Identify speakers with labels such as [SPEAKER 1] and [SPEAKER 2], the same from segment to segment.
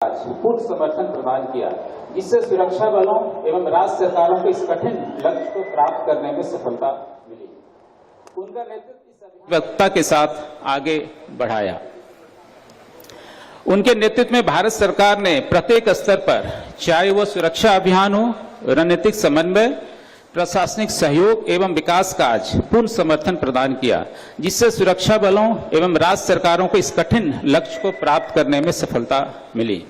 [SPEAKER 1] पूर्ण समर्थन प्रदान किया, जिससे सुरक्षा बलों एवं राज्य सरकारों को इस कठिन लक्ष्य को प्राप्त करने में सफलता मिली। उनका नेतृत्व इस अभियान के साथ आगे बढ़ाया। उनके नेतृत्व में भारत सरकार ने प्रत्येक स्तर पर, चाहे वो सुरक्षा अभियान हो, रणनीतिक समन्वय, प्रशासनिक सहयोग एवं विकास काज, पूर्ण समर्थन प्रदान किया, जिससे सुरक्षा बलों एवं राज्य सरकारों को इस कठिन लक्ष्य को प्राप्त करने में सफलता मिली।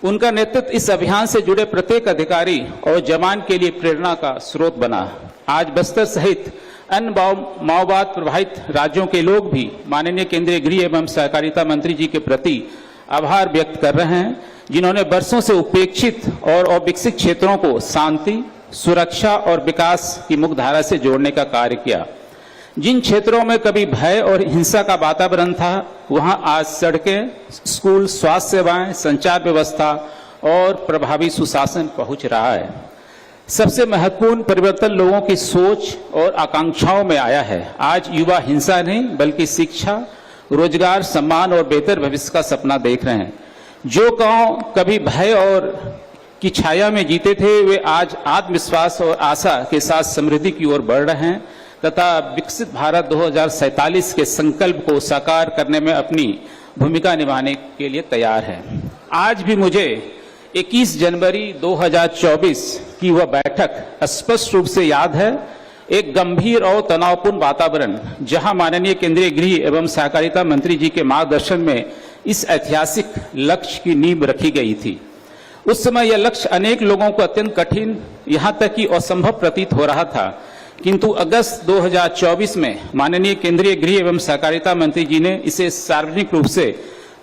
[SPEAKER 1] उनका नेतृत्व इस अभियान से जुड़े प्रत्येक अधिकारी और जवान के लिए प्रेरणा का स्रोत बना। आज बस्तर सहित अन्य माओवाद प्रभावित राज्यों के लोग भी माननीय केंद्रीय गृह एवं सहकारिता मंत्री जी के प्रति आभार व्यक्त कर रहे हैं, जिन्होंने वर्षों से उपेक्षित और अविकसित क्षेत्रों को शांति, सुरक्षा और विकास की मुख्यधारा से जोड़ने का कार्य किया। जिन क्षेत्रों में कभी भय और हिंसा का वातावरण था, वहां आज सड़कें, स्कूल, स्वास्थ्य सेवाएं, संचार व्यवस्था और प्रभावी सुशासन पहुंच रहा है। सबसे महत्वपूर्ण परिवर्तन लोगों की सोच और आकांक्षाओं में आया है। आज युवा हिंसा नहीं बल्कि शिक्षा, रोजगार, सम्मान और बेहतर भविष्य का सपना देख रहे हैं। जो गांव कभी भय और की छाया में जीते थे, वे आज आत्मविश्वास और आशा के साथ समृद्धि की ओर बढ़ रहे हैं तथा विकसित भारत 2047 के संकल्प को साकार करने में अपनी भूमिका निभाने के लिए तैयार है। आज भी मुझे 21 जनवरी 2024 की वह बैठक स्पष्ट रूप से याद है। एक गंभीर और तनावपूर्ण वातावरण, जहां माननीय केंद्रीय गृह एवं सहकारिता मंत्री जी के मार्गदर्शन में इस ऐतिहासिक लक्ष्य की नींव रखी गई थी। उस समय यह लक्ष्य अनेक लोगों को अत्यंत कठिन, यहां तक कि असंभव प्रतीत हो रहा था, किंतु अगस्त 2024 में माननीय केंद्रीय गृह एवं सहकारिता मंत्री जी ने इसे सार्वजनिक रूप से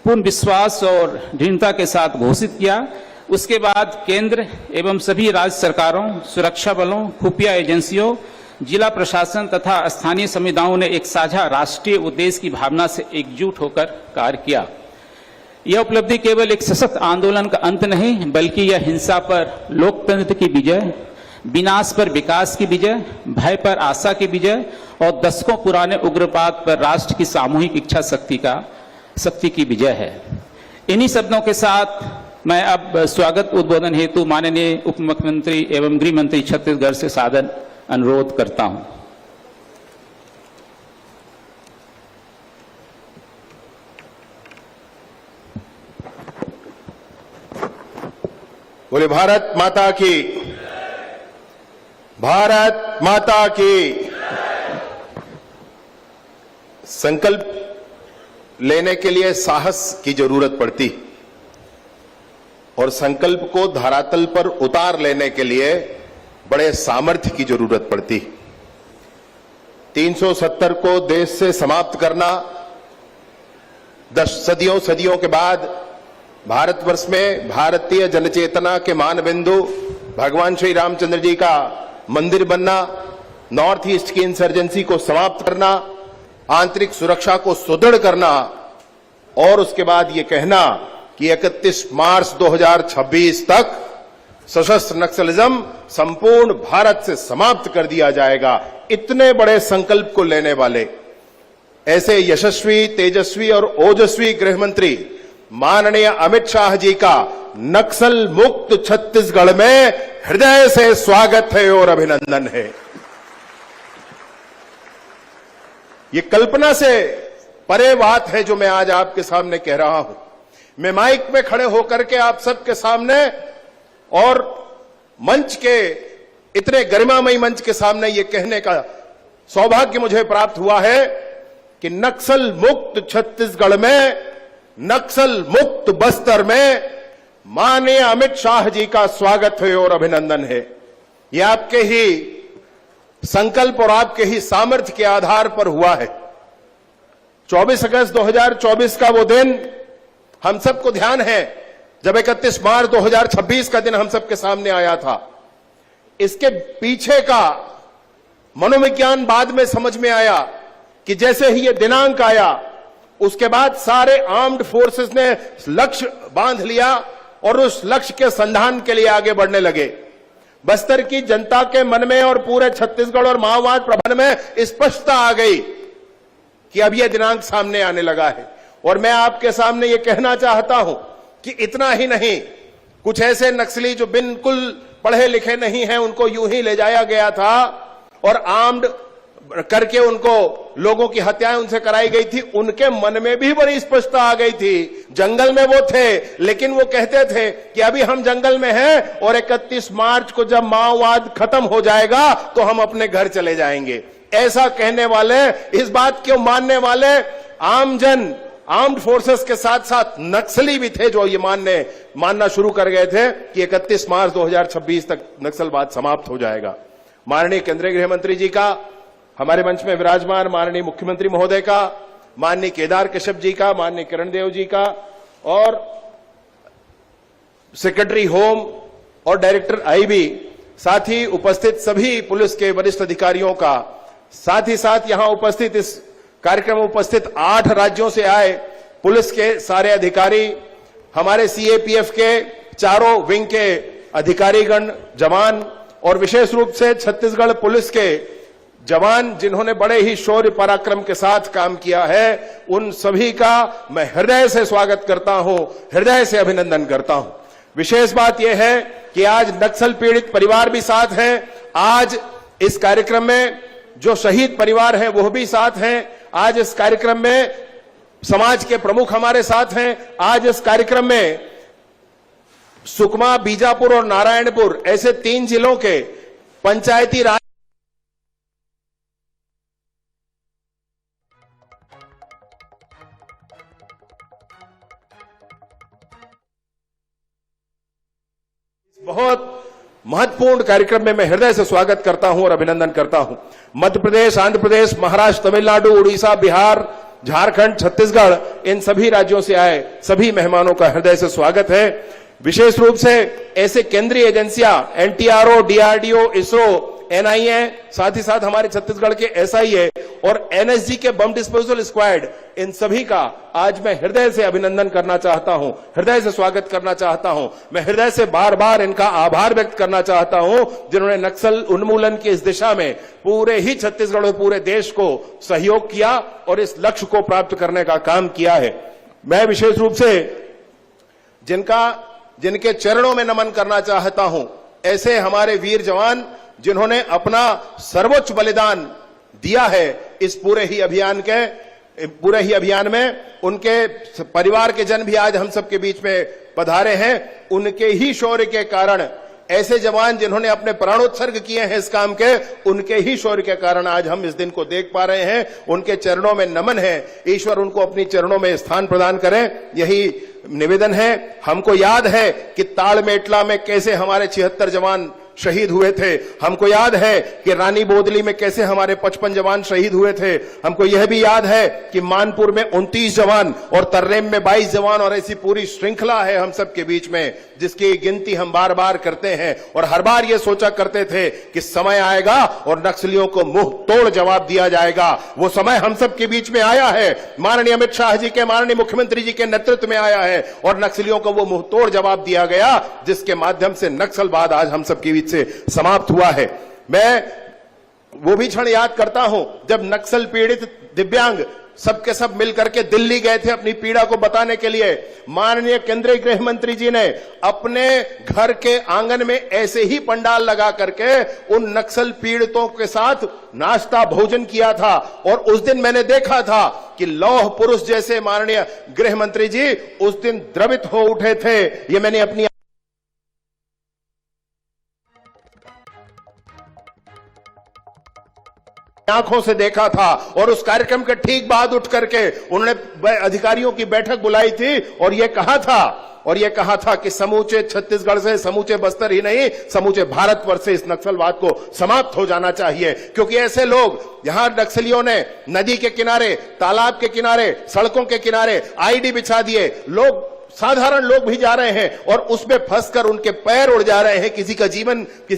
[SPEAKER 1] पूर्ण विश्वास और दृढ़ता के साथ घोषित किया। उसके बाद केंद्र एवं सभी राज्य सरकारों, सुरक्षा बलों, खुफिया एजेंसियों, जिला प्रशासन तथा स्थानीय समुदायों ने एक साझा राष्ट्रीय उद्देश्य की भावना से एकजुट होकर कार्य किया। यह उपलब्धि केवल एक सशक्त आंदोलन का अंत नहीं, बल्कि यह हिंसा पर लोकतंत्र की विजय, विनाश पर विकास की विजय, भय पर आशा की विजय और दशकों पुराने उग्रवाद पर राष्ट्र की सामूहिक इच्छा शक्ति की विजय है। इन्हीं शब्दों के साथ मैं अब स्वागत उद्बोधन हेतु माननीय उप मुख्यमंत्री एवं गृह मंत्री छत्तीसगढ़ से सादर अनुरोध करता हूं।
[SPEAKER 2] बोले भारत माता की, भारत माता की। संकल्प लेने के लिए साहस की जरूरत पड़ती और संकल्प को धरातल पर उतार लेने के लिए बड़े सामर्थ्य की जरूरत पड़ती। 370 को देश से समाप्त करना, 10 सदियों के बाद भारतवर्ष में भारतीय जनचेतना के मानबिंदु भगवान श्री रामचंद्र जी का मंदिर बनना, नॉर्थ ईस्ट की इंसर्जेंसी को समाप्त करना, आंतरिक सुरक्षा को सुदृढ़ करना और उसके बाद ये कहना कि 31 मार्च 2026 तक सशस्त्र नक्सलिज्म संपूर्ण भारत से समाप्त कर दिया जाएगा। इतने बड़े संकल्प को लेने वाले ऐसे यशस्वी, तेजस्वी और ओजस्वी गृह मंत्री माननीय अमित शाह जी का नक्सल मुक्त छत्तीसगढ़ में हृदय से स्वागत है और अभिनंदन है। ये कल्पना से परे बात है जो मैं आज आपके सामने कह रहा हूं। मैं माइक में खड़े होकर के आप सबके सामने और मंच के, इतने गरिमामयी मंच के सामने ये कहने का सौभाग्य मुझे प्राप्त हुआ है कि नक्सल मुक्त छत्तीसगढ़ में, नक्सल मुक्त बस्तर में माननीय अमित शाह जी का स्वागत है और अभिनंदन है। ये आपके ही संकल्प और आपके ही सामर्थ्य के आधार पर हुआ है। 24 अगस्त 2024 का वो दिन हम सबको ध्यान है, जब 31 मार्च 2026 का दिन हम सबके सामने आया था। इसके पीछे का मनोविज्ञान बाद में समझ में आया कि जैसे ही ये दिनांक आया, उसके बाद सारे आर्म्ड फोर्सेस ने लक्ष्य बांध लिया और उस लक्ष्य के संधान के लिए आगे बढ़ने लगे। बस्तर की जनता के मन में और पूरे छत्तीसगढ़ और माओवाद प्रबंधन में स्पष्टता आ गई कि अब यह दिनांक सामने आने लगा है। और मैं आपके सामने ये कहना चाहता हूं कि इतना ही नहीं, कुछ ऐसे नक्सली जो बिल्कुल पढ़े लिखे नहीं हैं उनको यूं ही ले जाया गया था और आर्म्ड करके उनको लोगों की हत्याएं उनसे कराई गई थी। उनके मन में भी बड़ी स्पष्टता आ गई थी। जंगल में वो थे, लेकिन वो कहते थे कि अभी हम जंगल में हैं और 31 मार्च को जब माओवाद खत्म हो जाएगा तो हम अपने घर चले जाएंगे। ऐसा कहने वाले, इस बात को मानने वाले आमजन, आर्म्ड फोर्सेस के साथ साथ नक्सली भी थे जो ये मानना शुरू कर गए थे कि 31 मार्च 2026 तक नक्सलवाद समाप्त हो जाएगा। माननीय केंद्रीय गृह मंत्री जी का, हमारे मंच में विराजमान माननीय मुख्यमंत्री महोदय का, माननीय केदार कश्यप जी का, माननीय किरण देव जी का और सेक्रेटरी होम और डायरेक्टर आईबी, साथ ही उपस्थित सभी पुलिस के वरिष्ठ अधिकारियों का, साथ ही साथ यहां उपस्थित, इस कार्यक्रम में उपस्थित 8 राज्यों से आए पुलिस के सारे अधिकारी, हमारे सीएपीएफ के चारों विंग के अधिकारीगण, जवान और विशेष रूप से छत्तीसगढ़ पुलिस के जवान जिन्होंने बड़े ही शौर्य पराक्रम के साथ काम किया है, उन सभी का मैं हृदय से स्वागत करता हूं, हृदय से अभिनंदन करता हूं। विशेष बात यह है कि आज नक्सल पीड़ित परिवार भी साथ हैं। आज इस कार्यक्रम में जो शहीद परिवार हैं वो भी साथ हैं। आज इस कार्यक्रम में समाज के प्रमुख हमारे साथ हैं। आज इस कार्यक्रम में सुकमा, बीजापुर और नारायणपुर ऐसे 3 जिलों के पंचायती राज बहुत महत्वपूर्ण कार्यक्रम में मैं हृदय से स्वागत करता हूं और अभिनंदन करता हूं। मध्य प्रदेश, आंध्र प्रदेश, महाराष्ट्र, तमिलनाडु, उड़ीसा, बिहार, झारखंड, छत्तीसगढ़, इन सभी राज्यों से आए सभी मेहमानों का हृदय से स्वागत है। विशेष रूप से ऐसे केंद्रीय एजेंसियां एनटीआरओ, डीआरडीओ, इसरो, एनआईए, साथ ही साथ हमारे छत्तीसगढ़ के एसआईए और एनएसजी के बम डिस्पोजल स्क्वाड, इन सभी का आज मैं हृदय से अभिनंदन करना चाहता हूं, हृदय से स्वागत करना चाहता हूं। मैं हृदय से बार बार इनका आभार व्यक्त करना चाहता हूं जिन्होंने नक्सल उन्मूलन की इस दिशा में पूरे ही छत्तीसगढ़ और पूरे देश को सहयोग किया और इस लक्ष्य को प्राप्त करने का काम किया है। मैं विशेष रूप से जिनके चरणों में नमन करना चाहता हूं, ऐसे हमारे वीर जवान जिन्होंने अपना सर्वोच्च बलिदान दिया है इस पूरे ही अभियान में। उनके परिवार के जन भी आज हम सबके बीच में पधारे हैं। उनके ही शौर्य के कारण, ऐसे जवान जिन्होंने अपने प्राणोत्सर्ग किए हैं इस काम के, उनके ही शौर्य के कारण आज हम इस दिन को देख पा रहे हैं। उनके चरणों में नमन है। ईश्वर उनको अपनी चरणों में स्थान प्रदान करें, यही निवेदन है। हमको याद है कि ताड़मेटला में कैसे हमारे 76 जवान शहीद हुए थे। हमको याद है कि रानी बोदली में कैसे हमारे 55 जवान शहीद हुए थे। हमको यह भी याद है कि मानपुर में 29 जवान और तर्रेम में 22 जवान, और ऐसी पूरी श्रृंखला है हम सबके बीच में जिसकी गिनती हम बार बार करते हैं और हर बार ये सोचा करते थे कि समय आएगा और नक्सलियों को मुंह तोड़ जवाब दिया जाएगा। वो समय हम सबके बीच में आया है। माननीय अमित शाह जी के, माननीय मुख्यमंत्री जी के नेतृत्व में आया है और नक्सलियों को वो मुंह तोड़ जवाब दिया गया, जिसके माध्यम से नक्सलवाद आज हम सबके बीच से समाप्त हुआ है। मैं वो भी क्षण याद करता हूं जब नक्सल पीड़ित दिव्यांग सबके सब मिलकर के दिल्ली गए थे अपनी पीड़ा को बताने के लिए। माननीय केंद्रीय गृह मंत्री जी ने अपने घर के आंगन में ऐसे ही पंडाल लगा करके उन नक्सल पीड़ितों के साथ नाश्ता भोजन किया था और उस दिन मैंने देखा था कि लौह पुरुष जैसे माननीय गृह मंत्री जी उस दिन द्रवित हो उठे थे। ये मैंने अपनी आंखों से देखा था और उस कार्यक्रम के ठीक बाद उठ करके उन्होंने अधिकारियों की बैठक बुलाई थी और यह कहा था कि समूचे छत्तीसगढ़ से, समूचे बस्तर ही नहीं, समूचे भारतवर्ष से इस नक्सलवाद को समाप्त हो जाना चाहिए। क्योंकि ऐसे लोग, यहां नक्सलियों ने नदी के किनारे, तालाब के किनारे, सड़कों के किनारे आईडी बिछा दिए। लोग, साधारण लोग भी जा रहे हैं और उसमें फंसकर उनके पैर उड़ जा रहे हैं। किसी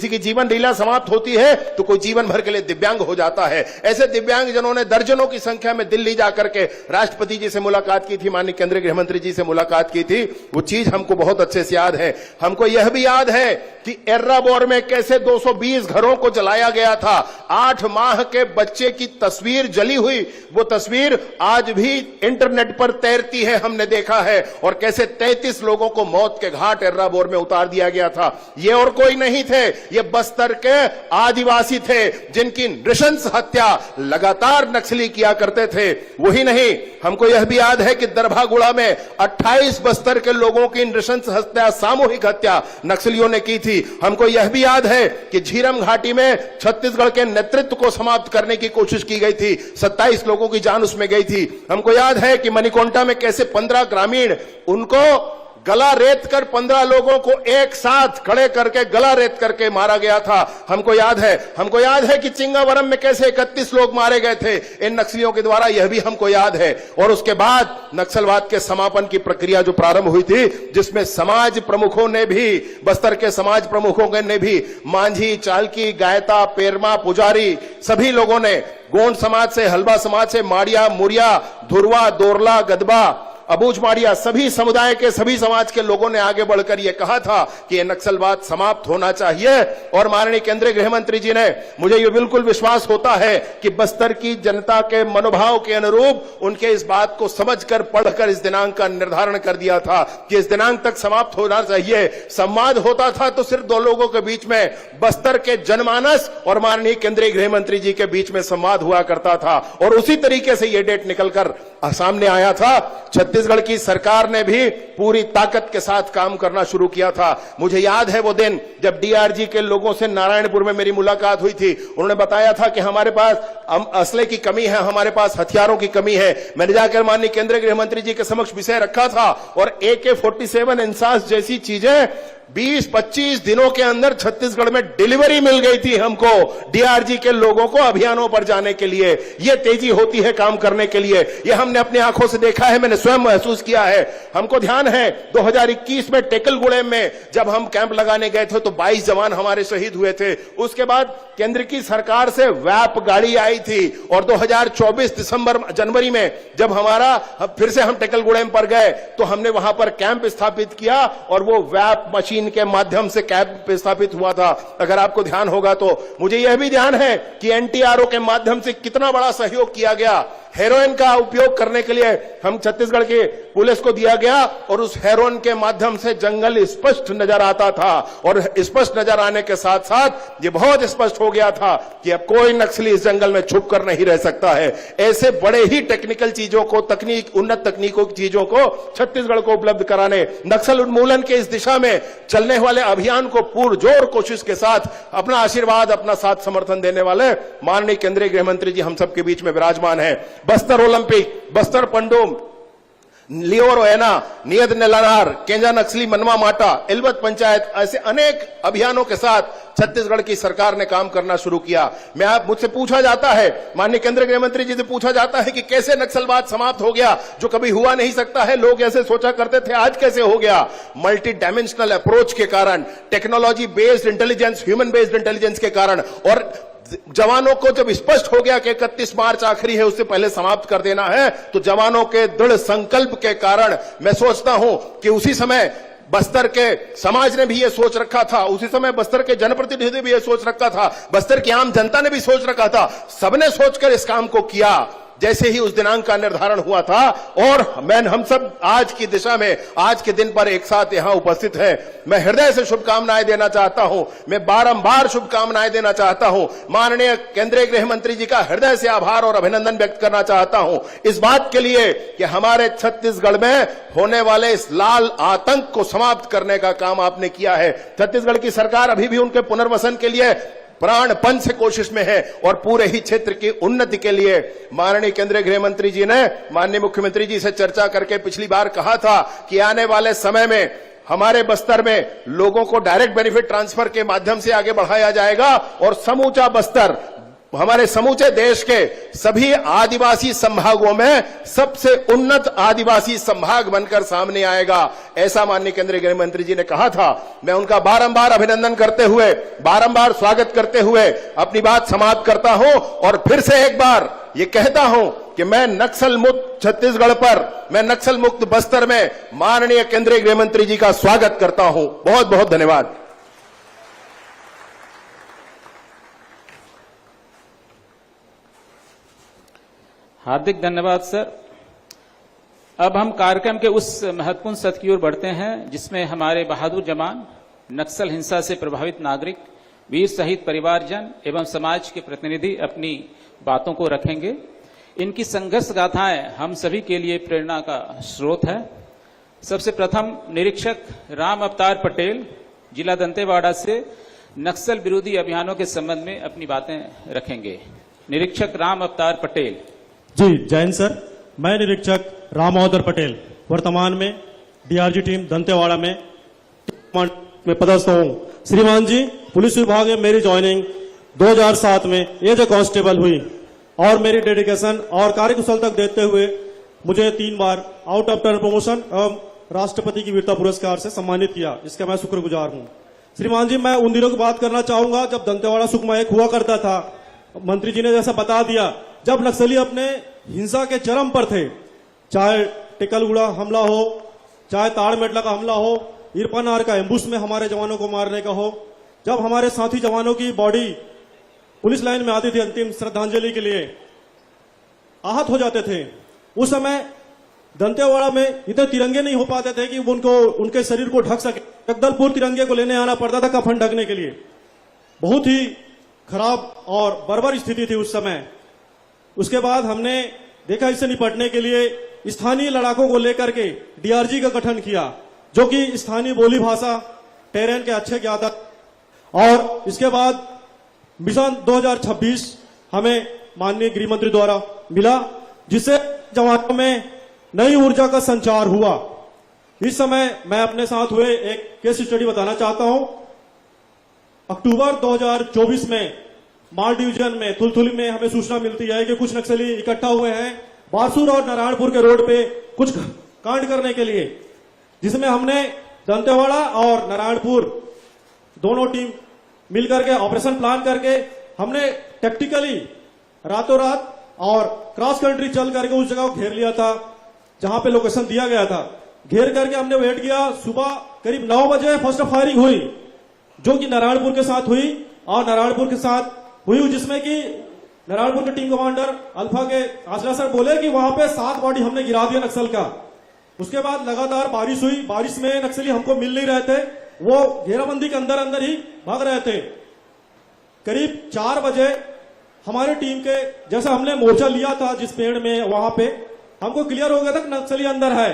[SPEAKER 2] की जीवन लीला समाप्त होती है तो कोई जीवन भर के लिए दिव्यांग हो जाता है। ऐसे दिव्यांग जिन्होंने दर्जनों की संख्या में दिल्ली जाकर के राष्ट्रपति जी से मुलाकात की थी, माननीय केंद्रीय गृह मंत्री जी से मुलाकात की थी, वो चीज हमको बहुत अच्छे से याद है। हमको यह भी याद है कि एर्राबोर में कैसे 220 घरों को जलाया गया था। 8 माह के बच्चे की तस्वीर जली हुई, वो तस्वीर आज भी इंटरनेट पर तैरती है, हमने देखा है। और कैसे 33 लोगों को मौत के घाट एर्राबोर में उतार दिया गया था। ये और कोई नहीं थे, ये बस्तर के आदिवासी थे जिनकी नृशंस हत्या लगातार नक्सली किया करते थे। वही नहीं, हमको यह भी याद है कि दरभागुड़ा में 28 बस्तर के लोगों की नृशंस हत्या, सामूहिक हत्या नक्सलियों ने की थी। हमको यह भी याद है कि झीरम घाटी में छत्तीसगढ़ के नेतृत्व को समाप्त करने की कोशिश की गई थी, 27 लोगों की जान उसमें गई थी। हमको याद है कि मणिकोंटा में कैसे 15 ग्रामीण उनको गला रेत कर 15 लोगों को एक साथ खड़े करके गला रेत करके मारा गया था। हमको याद है कि चिंगावरम में कैसे 31 लोग मारे गए थे इन नक्सलियों के द्वारा, यह भी हमको याद है। और उसके बाद नक्सलवाद के समापन की प्रक्रिया जो प्रारंभ हुई थी, जिसमें समाज प्रमुखों ने भी, बस्तर के समाज प्रमुखों ने भी, मांझी, चालकी, गायता, पेरमा, पुजारी, सभी लोगों ने, गोंड समाज से, हलबा समाज से, माड़िया, मुरिया, धुरवा, दोरला, गदबा, अबूझ माड़िया, सभी समुदाय के, सभी समाज के लोगों ने आगे बढ़कर यह कहा था कि यह नक्सलवाद समाप्त होना चाहिए। और माननीय केंद्रीय गृह मंत्री जी ने, मुझे यह बिल्कुल विश्वास होता है कि बस्तर की जनता के मनोभाव के अनुरूप उनके इस बात को समझकर, पढ़कर इस दिनांक का निर्धारण कर दिया था कि इस दिनांक तक समाप्त होना चाहिए। संवाद होता था तो सिर्फ दो लोगों के बीच में, बस्तर के जनमानस और माननीय केंद्रीय गृह मंत्री जी के बीच में संवाद हुआ करता था। और उसी तरीके से यह डेट निकलकर सामने आया था। छत्तीसगढ़ की सरकार ने भी पूरी ताकत के साथ काम करना शुरू किया था। मुझे याद है वो दिन जब डीआरजी के लोगों से नारायणपुर में मेरी मुलाकात हुई थी। उन्होंने बताया था कि हमारे पास असले की कमी है, हमारे पास हथियारों की कमी है। मैंने जाकर माननीय केंद्रीय गृह मंत्री जी के समक्ष विषय रखा था और AK-47 इंसास जैसी चीजें 20-25 दिनों के अंदर छत्तीसगढ़ में डिलीवरी मिल गई थी हमको, डीआरजी के लोगों को अभियानों पर जाने के लिए। यह तेजी होती है काम करने के लिए, यह हमने अपनी आंखों से देखा है, मैंने स्वयं महसूस किया है। हमको ध्यान है 2021 में टेकलगुड़ेम में जब हम कैंप लगाने गए थे तो 22 जवान हमारे शहीद हुए थे। उसके बाद केंद्र की सरकार से वैप गाड़ी आई थी और 2024 जनवरी में जब फिर से हम टेकलगुड़ेम पर गए तो हमने वहां पर कैंप स्थापित किया और वो वैप मशीन के माध्यम से कैंप स्थापित हुआ था। अगर आपको ध्यान होगा तो मुझे यह भी ध्यान है कि NTRO के माध्यम से कितना बड़ा सहयोग किया गया। हेरोइन का उपयोग करने के लिए हम छत्तीसगढ़ के पुलिस को दिया गया और उस हेरोइन के माध्यम से जंगल स्पष्ट नजर आता था। और स्पष्ट नजर आने के साथ साथ ये बहुत स्पष्ट हो गया था कि अब कोई नक्सली इस जंगल में छुप कर नहीं रह सकता है। ऐसे बड़े ही टेक्निकल चीजों को, उन्नत तकनीकों की चीजों को छत्तीसगढ़ को उपलब्ध कराने, नक्सल उन्मूलन के इस दिशा में चलने वाले अभियान को पुरजोर कोशिश के साथ अपना आशीर्वाद, अपना साथ समर्थन देने वाले माननीय केंद्रीय गृह मंत्री जी हम सबके बीच में विराजमान है। बस्तर ओलंपिक, बस्तर पंडोम, लियोर ओएना, नियत नेलानार, केंजा नक्सली मनवा माटा, एलबत पंचायत, ऐसे अनेक अभियानों के साथ छत्तीसगढ़ की सरकार ने काम करना शुरू किया। मुझसे पूछा जाता है, माननीय केंद्रीय गृह मंत्री जी से पूछा जाता है कि कैसे नक्सलवाद समाप्त हो गया, जो कभी हुआ नहीं सकता है, लोग ऐसे सोचा करते थे, आज कैसे हो गया? मल्टी डायमेंशनल अप्रोच के कारण, technology based intelligence, human based intelligence के कारण, और जवानों को जब स्पष्ट हो गया कि 31 मार्च आखिरी है, उससे पहले समाप्त कर देना है, तो जवानों के दृढ़ संकल्प के कारण मैं सोचता हूं कि उसी समय बस्तर के समाज ने भी यह सोच रखा था, उसी समय बस्तर के जनप्रतिनिधि भी यह सोच रखा था, बस्तर की आम जनता ने भी सोच रखा था, सबने सोचकर इस काम को किया। जैसे ही उस दिनांक का निर्धारण हुआ था और हम सब आज की दिशा में, आज के दिन पर एक साथ यहां उपस्थित हैं, मैं हृदय से शुभकामनाएं देना चाहता हूं, मैं बारंबार शुभकामनाएं देना चाहता हूं, माननीय केंद्रीय गृह मंत्री जी का हृदय से आभार और अभिनंदन व्यक्त करना चाहता हूं इस बात के लिए कि हमारे छत्तीसगढ़ में होने वाले इस लाल आतंक को समाप्त करने का काम आपने किया है। छत्तीसगढ़ की सरकार अभी भी उनके पुनर्वसन के लिए प्राणपण से कोशिश में है और पूरे ही क्षेत्र की उन्नति के लिए माननीय केंद्रीय गृह मंत्री जी ने माननीय मुख्यमंत्री जी से चर्चा करके पिछली बार कहा था कि आने वाले समय में हमारे बस्तर में लोगों को डायरेक्ट बेनिफिट ट्रांसफर के माध्यम से आगे बढ़ाया जाएगा और समूचा बस्तर हमारे समूचे देश के सभी आदिवासी संभागों में सबसे उन्नत आदिवासी संभाग बनकर सामने आएगा, ऐसा माननीय केंद्रीय गृह मंत्री जी ने कहा था। मैं उनका बारंबार अभिनंदन करते हुए, बारंबार स्वागत करते हुए अपनी बात समाप्त करता हूं और फिर से एक बार ये कहता हूं कि मैं नक्सल मुक्त छत्तीसगढ़ पर, मैं नक्सल मुक्त बस्तर में माननीय केंद्रीय गृह मंत्री जी का स्वागत करता हूं। बहुत बहुत धन्यवाद।
[SPEAKER 1] हार्दिक धन्यवाद सर। अब हम कार्यक्रम के उस महत्वपूर्ण सत्र की ओर बढ़ते हैं जिसमें हमारे बहादुर जवान, नक्सल हिंसा से प्रभावित नागरिक, वीर शहीद परिवारजन एवं समाज के प्रतिनिधि अपनी बातों को रखेंगे। इनकी संघर्ष गाथाएं हम सभी के लिए प्रेरणा का स्रोत है। सबसे प्रथम निरीक्षक राम अवतार पटेल, जिला दंतेवाड़ा से नक्सल विरोधी अभियानों के संबंध में अपनी बातें रखेंगे। निरीक्षक राम अवतार पटेल।
[SPEAKER 3] जी, जय हिंद सर। मैं निरीक्षक राम अवतार पटेल वर्तमान में डीआरजी टीम दंतेवाड़ा में पदस्थ हूँ। श्रीमान जी, पुलिस विभाग में मेरी ज्वाइनिंग 2007 में एज ए कांस्टेबल हुई और मेरी डेडिकेशन और कार्यकुशल तक देते हुए मुझे 3 बार आउट ऑफ टर्न प्रमोशन एवं राष्ट्रपति की वीरता पुरस्कार से सम्मानित किया। इसका मैं शुक्रगुजार हूँ। श्रीमान जी, मैं उन दिनों की बात करना चाहूंगा जब दंतेवाड़ा सुकमा एक हुआ करता था। मंत्री जी ने जैसा बता दिया, जब नक्सली अपने हिंसा के चरम पर थे, चाहे टिकलगुड़ा हमला हो, चाहे ताड़मेटला का हमला हो, इरपानार का एम्बुश में हमारे जवानों को मारने का हो, जब हमारे साथी जवानों की बॉडी पुलिस लाइन में आती थी अंतिम श्रद्धांजलि के लिए, आहत हो जाते थे, उस समय दंतेवाड़ा में इतने तिरंगे नहीं हो पाते थे कि उनको उनके शरीर को ढक सके। जगदलपुर तिरंगे को लेने आना पड़ता था कफन ढकने के लिए। बहुत ही खराब और बर्बर स्थिति थी उस समय। उसके बाद हमने देखा इससे निपटने के लिए स्थानीय लड़ाकों को लेकर के डीआरजी का गठन किया, जो कि स्थानीय बोली भाषा टेरेन के अच्छे ज्ञाता। और इसके बाद मिशन 2026 हमें माननीय गृह मंत्री द्वारा मिला, जिससे जवानों में नई ऊर्जा का संचार हुआ। इस समय मैं अपने साथ हुए एक केस स्टडी बताना चाहता हूं। अक्टूबर 2024 में माल डिवीजन में थुलथुली में हमें सूचना मिलती है कि कुछ नक्सली इकट्ठा हुए हैं बारसूर और नारायणपुर के रोड पे कुछ कांड करने के लिए, जिसमें हमने दंतेवाड़ा और नारायणपुर दोनों टीम मिलकर के ऑपरेशन प्लान करके हमने टैक्टिकली रातों रात और क्रॉस कंट्री चल करके उस जगह को घेर लिया था जहां पे लोकेशन दिया गया था। घेर करके हमने वेट किया। सुबह करीब 9 बजे फर्स्ट फायरिंग हुई, जो कि नारायणपुर के साथ हुई और नारायणपुर के साथ हुई, जिसमें कि नारायणपुर के टीम कमांडर अल्फा के आसला सर बोले कि वहां पे 7 बॉडी हमने गिरा दिया नक्सल का। उसके बाद लगातार बारिश हुई। बारिश में नक्सली हमको मिल नहीं रहे थे, वो घेराबंदी के अंदर अंदर ही भाग रहे थे। करीब 4 बजे हमारी टीम के जैसे हमने मोर्चा लिया था जिस पेड़ में, वहां पे हमको क्लियर हो गया था कि नक्सली अंदर है।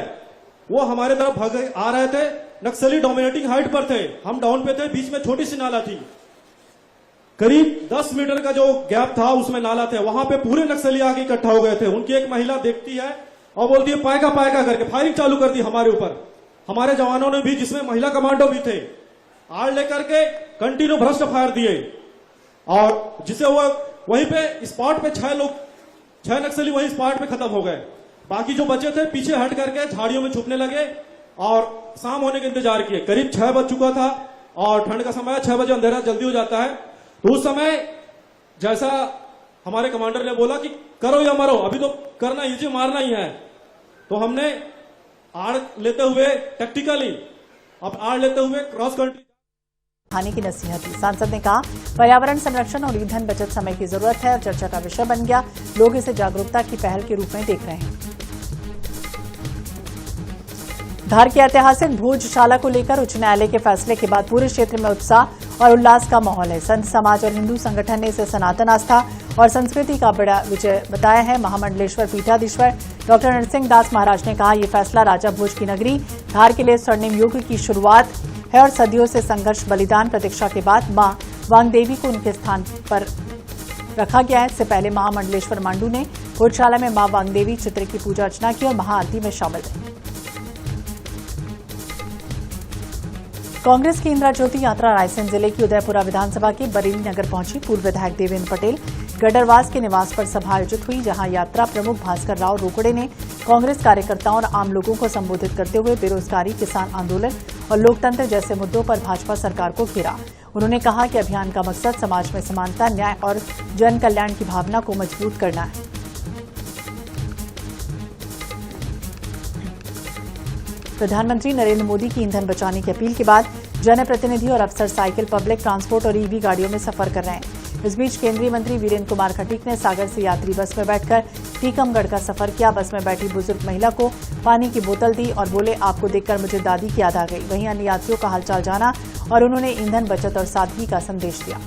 [SPEAKER 3] वो हमारे तरफ भाग आ रहे थे। नक्सली डोमिनेटिंग हाइट पर थे, हम डाउन पे थे। बीच में छोटी सी नाला थी, करीब 10 मीटर का जो गैप था उसमें नाला थे। वहां पे पूरे नक्सली आके इकट्ठा हो गए थे। उनकी एक महिला देखती है और बोलती है पायका पायका करके फायरिंग चालू कर दी हमारे ऊपर। हमारे जवानों ने भी, जिसमें महिला कमांडो भी थे, आड़ लेकर के कंटिन्यू भ्रष्ट फायर दिए और जिसे वो वहीं पे स्पॉट पे 6 नक्सली वहीं स्पॉट पे खत्म हो गए। बाकी जो बचे थे पीछे हट करके झाड़ियों में छुपने लगे और शाम होने का इंतजार किए। करीब 6 बज चुका था और ठंड का समय, 6 बजे अंधेरा जल्दी हो जाता है। तो उस समय जैसा हमारे कमांडर ने बोला कि करो या मरो, अभी तो करना ही, मारना ही है, तो हमने आड़ लेते हुए टैक्टिकली आड़ लेते हुए क्रॉस कंट्री
[SPEAKER 4] हानि की नसीहत दी। सांसद ने कहा पर्यावरण संरक्षण और ईंधन बचत समय की जरूरत है और चर्चा का विषय बन गया। लोग इसे जागरूकता की पहल के रूप में देख रहे हैं। धार की ऐतिहासिक भोजशाला को लेकर उच्च न्यायालय के फैसले के बाद पूरे क्षेत्र में उत्साह और उल्लास का माहौल है। संत समाज और हिंदू संगठन ने इसे सनातन आस्था और संस्कृति का बड़ा विजय बताया है। महामंडलेश्वर पीठाधीश्वर डॉक्टर नरसिंह दास महाराज ने कहा, यह फैसला राजा भोज की नगरी धार के लिए स्वर्णिम युग की शुरुआत है और सदियों से संघर्ष, बलिदान, प्रतीक्षा के बाद मां वांगदेवी को उनके स्थान पर रखा गया है। इससे पहले महामंडलेश्वर मांडू ने भोजशाला में मां वांगदेवी चित्र की पूजा अर्चना की और महाआरती में शामिल रहे। कांग्रेस की इंदिरा ज्योति यात्रा रायसेन जिले की उदयपुरा विधानसभा के बरेली नगर पहुंची। पूर्व विधायक देवेंद्र पटेल गडरवास के निवास पर सभा आयोजित हुई, जहां यात्रा प्रमुख भास्कर राव रोकड़े ने कांग्रेस कार्यकर्ताओं और आम लोगों को संबोधित करते हुए बेरोजगारी, किसान आंदोलन और लोकतंत्र जैसे मुद्दों पर भाजपा सरकार को घेरा। उन्होंने कहा कि अभियान का मकसद समाज में समानता, न्याय और जन कल्याण की भावना को मजबूत करना है। प्रधानमंत्री नरेंद्र मोदी की ईंधन बचाने की अपील के बाद जनप्रतिनिधि और अफसर साइकिल, पब्लिक ट्रांसपोर्ट और ईवी गाड़ियों में सफर कर रहे हैं। इस बीच केंद्रीय मंत्री वीरेंद्र कुमार खटीक ने सागर से यात्री बस में बैठकर टीकमगढ़ का सफर किया। बस में बैठी बुजुर्ग महिला को पानी की बोतल दी और बोले, आपको देखकर मुझे दादी की याद आ गई। वहीं अन्य यात्रियों का हालचाल जाना और उन्होंने ईंधन बचत और सादगी का संदेश दिया।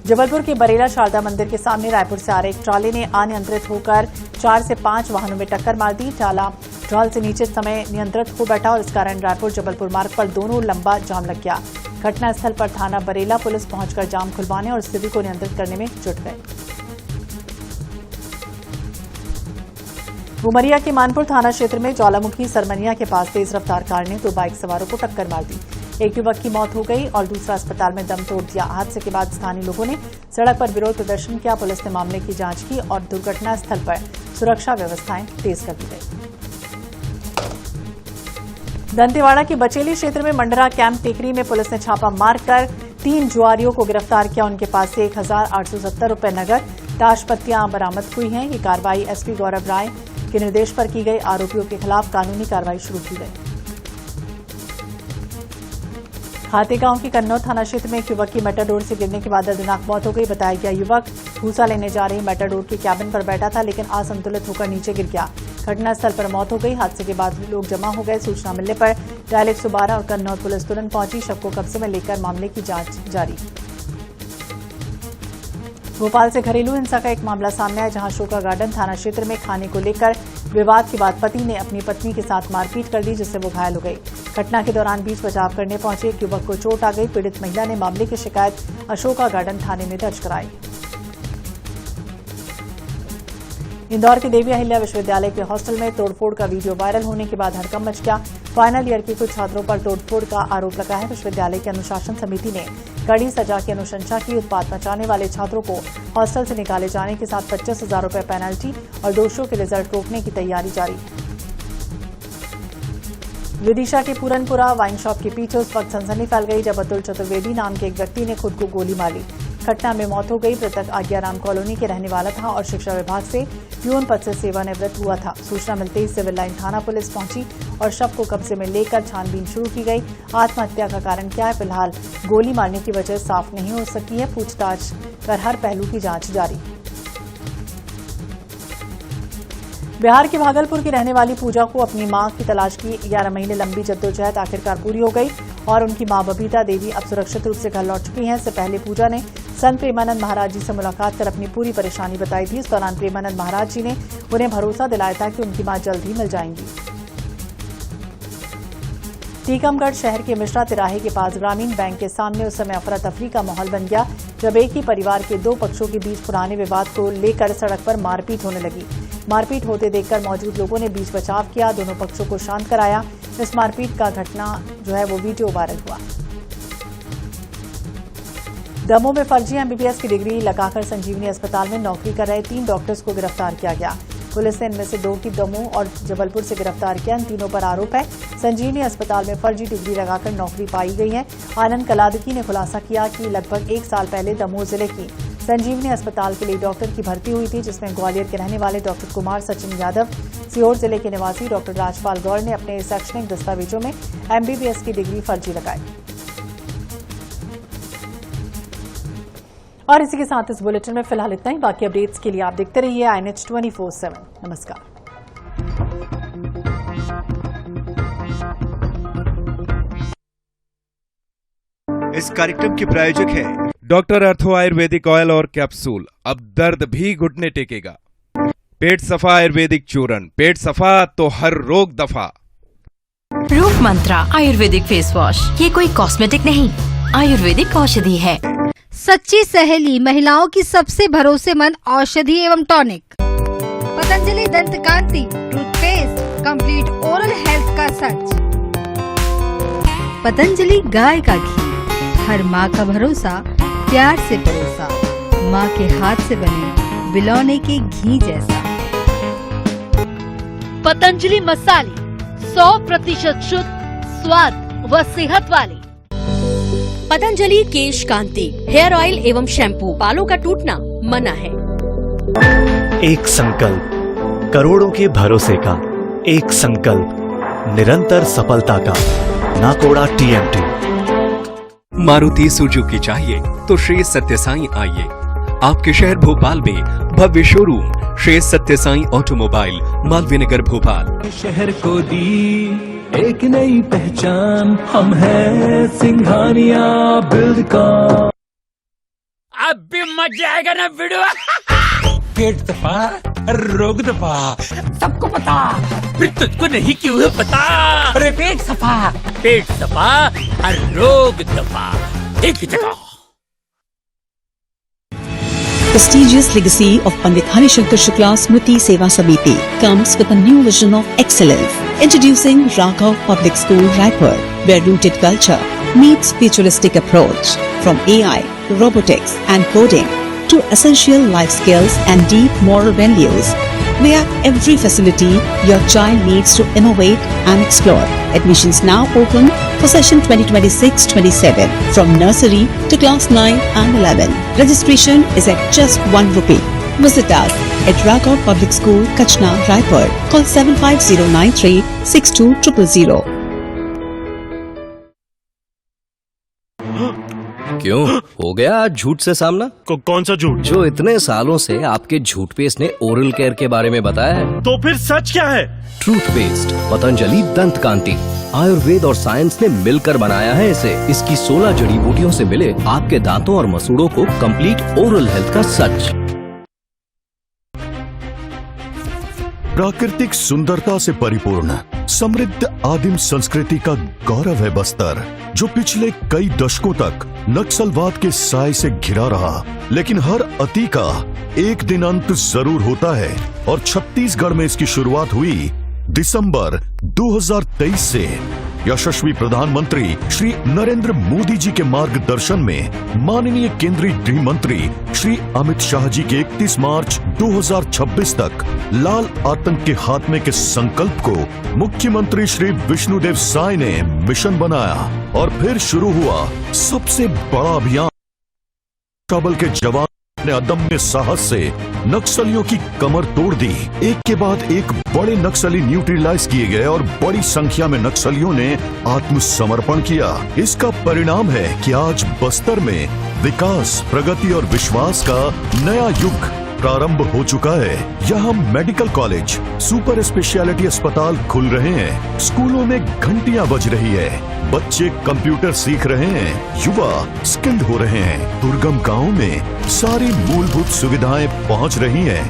[SPEAKER 4] जबलपुर के बरेला शारदा मंदिर के सामने रायपुर से आ रहे एक ट्राले ने अनियंत्रित होकर 4 से 5 वाहनों में टक्कर मार दी। ट्राला ढाल से नीचे समय नियंत्रित हो बैठा और इस कारण रायपुर जबलपुर मार्ग पर दोनों लंबा जाम लग गया। घटनास्थल पर थाना बरेला पुलिस पहुंचकर जाम खुलवाने और स्थिति को नियंत्रित करने में जुट गए। उमरिया के मानपुर थाना क्षेत्र में ज्वालामुखी सरमनिया के पास तेज रफ्तार कार ने 2 बाइक सवारों को टक्कर मार दी। एक युवक की मौत हो गई और दूसरा अस्पताल में दम तोड़ दिया। हादसे के बाद स्थानीय लोगों ने सड़क पर विरोध प्रदर्शन किया। पुलिस ने मामले की जांच की और दुर्घटना स्थल पर सुरक्षा व्यवस्थाएं तेज कर दी गई। दंतेवाड़ा के बचेली क्षेत्र में मंडरा कैंप टेकरी में पुलिस ने छापा मारकर 3 जुआरियों को गिरफ्तार किया। उनके पास से 1,870 रुपए नगद, ताशपत्तियां बरामद हुई हैं। ये कार्रवाई एसपी गौरव राय के निर्देश पर की गई। आरोपियों के खिलाफ कानूनी कार्रवाई शुरू की गई। खातेगांव के कन्नौज थाना क्षेत्र में एक युवक की मेटाडोर से गिरने के बाद दर्दनाक मौत हो गई। बताया गया युवक भूसा लेने जा रही मेटाडोर के कैबिन पर बैठा था, लेकिन असंतुलित होकर नीचे गिर गया। घटनास्थल पर मौत हो गई। हादसे के बाद लोग जमा हो गए। सूचना मिलने पर डायल 112 और कन्नौज पुलिस तुरंत पहुंची। शव को कब्जे में लेकर मामले की जांच जारी। भोपाल से घरेलू हिंसा का एक मामला सामने आया, जहां अशोका गार्डन थाना क्षेत्र में खाने को लेकर विवाद के बाद पति ने अपनी पत्नी के साथ मारपीट कर दी, जिससे वो घायल हो गई। घटना के दौरान बीच बचाव करने पहुंचे एक युवक को चोट आ गई। पीड़ित महिला ने मामले की शिकायत अशोका गार्डन थाने में दर्ज कराई। इंदौर के देवी अहिल्या विश्वविद्यालय के हॉस्टल में तोड़फोड़ का वीडियो वायरल होने के बाद हड़कंप मच गया। फाइनल ईयर के कुछ छात्रों पर तोड़फोड़ का आरोप लगा है। विश्वविद्यालय की अनुशासन समिति ने कड़ी सजा की अनुशंसा की। उत्पात मचाने वाले छात्रों को हॉस्टल से निकाले जाने के साथ 25,000 रुपए पेनल्टी और दोषियों के रिजल्ट रोकने की तैयारी जारी है। विदिशा के पूरनपुरा वाइन शॉप के पीछे उस वक्त सनसनी फैल गई जब अतुल चतुर्वेदी नाम के एक व्यक्ति ने खुद को गोली मार ली। घटना में मौत हो गई। मृतक आज्ञाराम कॉलोनी के रहने वाला था और शिक्षा विभाग से प्यून पद से सेवानिवृत्त हुआ था। सूचना मिलते ही सिविल लाइन थाना पुलिस पहुंची और शव को कब्जे में लेकर छानबीन शुरू की गई। आत्महत्या का कारण क्या है, फिलहाल गोली मारने की वजह साफ नहीं हो सकी है। पूछताछ कर हर पहलू की जांच जारी। बिहार के भागलपुर की रहने वाली पूजा को अपनी मां की तलाश की 11 महीने लंबी जद्दोजहद आखिरकार पूरी हो गई और उनकी मां बबीता देवी अब सुरक्षित रूप से घर लौट चुकी हैं। इससे पहले पूजा ने संत प्रेमानंद महाराज जी से मुलाकात कर अपनी पूरी परेशानी बताई थी। इस दौरान प्रेमानंद महाराज जी ने उन्हें भरोसा दिलाया था कि उनकी मां जल्द ही मिल जाएंगी। टीकमगढ़ शहर के मिश्रा तिराहे के पास ग्रामीण बैंक के सामने उस समय अफरा तफरी का माहौल बन गया जब एक ही परिवार के 2 पक्षों के बीच पुराने विवाद को लेकर सड़क पर मारपीट होने लगी। मारपीट होते देखकर मौजूद लोगों ने बीच बचाव किया, दोनों पक्षों को शांत कराया। इस मारपीट का घटना जो है वो वीडियो वायरल हुआ। दमोह में फर्जी एमबीबीएस की डिग्री लगाकर संजीवनी अस्पताल में नौकरी कर रहे 3 डॉक्टर्स को गिरफ्तार किया गया। पुलिस ने इनमें से 2 की दमोह और जबलपुर से गिरफ्तार किया। इन तीनों पर आरोप है संजीवनी अस्पताल में फर्जी डिग्री लगाकर नौकरी पाई गई है। आनंद कलादकी ने खुलासा किया कि लगभग 1 साल पहले दमोह जिले की संजीवनी अस्पताल के लिए डॉक्टर की भर्ती हुई थी, जिसमें ग्वालियर के रहने वाले डॉक्टर कुमार सचिन यादव, सीहोर जिले के निवासी डॉक्टर राजपाल गौड़ ने अपने शैक्षणिक दस्तावेजों में एमबीबीएस की डिग्री फर्जी लगाई। और इसी के साथ इस बुलेटिन में फिलहाल इतना ही। बाकी अपडेट्स के लिए आप देखते रहिए INH 24/7। नमस्कार।
[SPEAKER 5] इस कार्यक्रम के प्रायोजक है डॉक्टर अर्थो आयुर्वेदिक ऑयल और कैप्सूल। अब दर्द भी घुटने टेकेगा। पेट सफा आयुर्वेदिक चूरन, पेट सफा तो हर रोग दफा।
[SPEAKER 6] रूप मंत्रा आयुर्वेदिक फेस वॉश, ये कोई कॉस्मेटिक नहीं, आयुर्वेदिक औषधि है।
[SPEAKER 7] सच्ची सहेली, महिलाओं की सबसे भरोसेमंद औषधि एवं टॉनिक। पतंजलि दंत कांति टूथपेस्ट, कंप्लीट ओरल हेल्थ का सच। पतंजलि गाय का घी, हर माँ का भरोसा, प्यार से परोसा, माँ के हाथ से बने बिलौने के घी जैसा।
[SPEAKER 8] पतंजलि मसाले 100% शुद्ध, स्वाद व सेहत वाले।
[SPEAKER 9] पतंजलि केश कांति हेयर ऑयल एवं शैम्पू, बालों का टूटना मना है।
[SPEAKER 10] एक संकल्प करोड़ों के भरोसे का, एक संकल्प निरंतर सफलता का, नाकोड़ा TMT।
[SPEAKER 11] मारुति सुजुकी चाहिए तो श्री सत्य साई आइए। आपके शहर भोपाल में भव्य शोरूम श्री सत्य साई ऑटोमोबाइल, मालवीय नगर, भोपाल।
[SPEAKER 12] शहर को दी एक नई पहचान, हम है सिंघानिया बिल्ड का।
[SPEAKER 13] अब भी मजा आएगा ना वीडियो।
[SPEAKER 12] पेट दफा, रोग दफा,
[SPEAKER 13] सबको पता, फिर तुझको नहीं क्यों है पता। अरे पेट सफा हर रोग दफा, एक ही जगह।
[SPEAKER 14] Prestigious legacy of Pandit Hari Shankar Shukla Smriti Seva Samiti comes with a new vision of excellence. Introducing Raghav Public School, Raipur, where rooted culture meets futuristic approach. From AI, robotics and coding to essential life skills and deep moral values, we have every facility your child needs to innovate and explore. Admissions now open for session 2026-27 from nursery to class 9 and 11. Registration is at just ₹1. Visit us at Raghav Public School, Kachna, Raipur. Call 75093 62000.
[SPEAKER 15] क्यों हो गया आज झूठ से सामना?
[SPEAKER 10] कौन सा झूठ?
[SPEAKER 15] जो इतने सालों से आपके झूठ पेस्ट ने ओरल केयर के बारे में बताया है।
[SPEAKER 10] तो फिर सच क्या है?
[SPEAKER 15] ट्रूथ पेस्ट पतंजलि दंत कांति, आयुर्वेद और साइंस ने मिलकर बनाया है इसे। इसकी 16 जड़ी बूटियों से मिले आपके दांतों और मसूड़ों को कंप्लीट ओरल हेल्थ का सच।
[SPEAKER 16] प्राकृतिक सुंदरता से परिपूर्ण समृद्ध आदिम संस्कृति का गौरव है बस्तर, जो पिछले कई दशकों तक नक्सलवाद के साए से घिरा रहा। लेकिन हर अति का एक दिन अंत जरूर होता है और छत्तीसगढ़ में इसकी शुरुआत हुई दिसंबर 2023 से। यशस्वी प्रधानमंत्री श्री नरेंद्र मोदी जी के मार्गदर्शन में माननीय केंद्रीय गृह मंत्री श्री अमित शाह जी के 31 मार्च 2026 तक लाल आतंक के खात्मे के संकल्प को मुख्यमंत्री श्री विष्णुदेव साय ने मिशन बनाया और फिर शुरू हुआ सबसे बड़ा अभियान। काबल के जवान ने अदम्य साहस से नक्सलियों की कमर तोड़ दी। एक के बाद एक बड़े नक्सली न्यूट्रलाइज किए गए और बड़ी संख्या में नक्सलियों ने आत्मसमर्पण किया। इसका परिणाम है कि आज बस्तर में विकास, प्रगति और विश्वास का नया युग प्रारंभ हो चुका है। यहाँ मेडिकल कॉलेज, सुपर स्पेशलिटी अस्पताल खुल रहे हैं, स्कूलों में घंटियां बज रही है, बच्चे कंप्यूटर सीख रहे हैं, युवा स्किल्ड हो रहे हैं, दुर्गम गांवों में सारी मूलभूत सुविधाएं पहुंच रही हैं।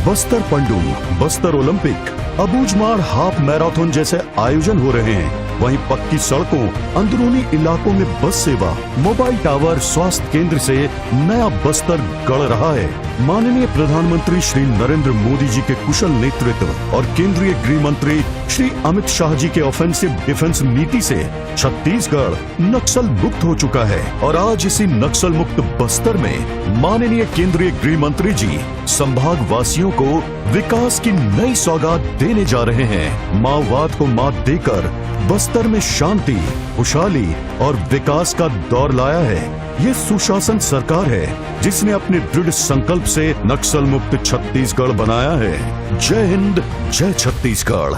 [SPEAKER 16] Bastar Pandu, Bastar Olympic, Abujhmad half marathon जैसे आयोजन हो रहे हैं। वहीं पक्की सड़कों, अंदरूनी इलाकों में बस सेवा, मोबाइल टावर, स्वास्थ्य केंद्र से नया बस्तर गढ़ रहा है। माननीय प्रधानमंत्री श्री नरेंद्र मोदी जी के कुशल नेतृत्व और केंद्रीय गृह मंत्री श्री अमित शाह जी के ऑफेंसिव डिफेंस नीति से छत्तीसगढ़ नक्सल मुक्त हो चुका है और आज इसी नक्सल मुक्त बस्तर में माननीय केंद्रीय गृह मंत्री जी संभाग वासियों को विकास की नई सौगात देने जा रहे हैं। माओवाद को मात देकर बस्तर में शांति, खुशहाली और विकास का दौर लाया है। ये सुशासन सरकार है जिसने अपने दृढ़ संकल्प से नक्सल मुक्त छत्तीसगढ़ बनाया है। जय हिंद, जय छत्तीसगढ़।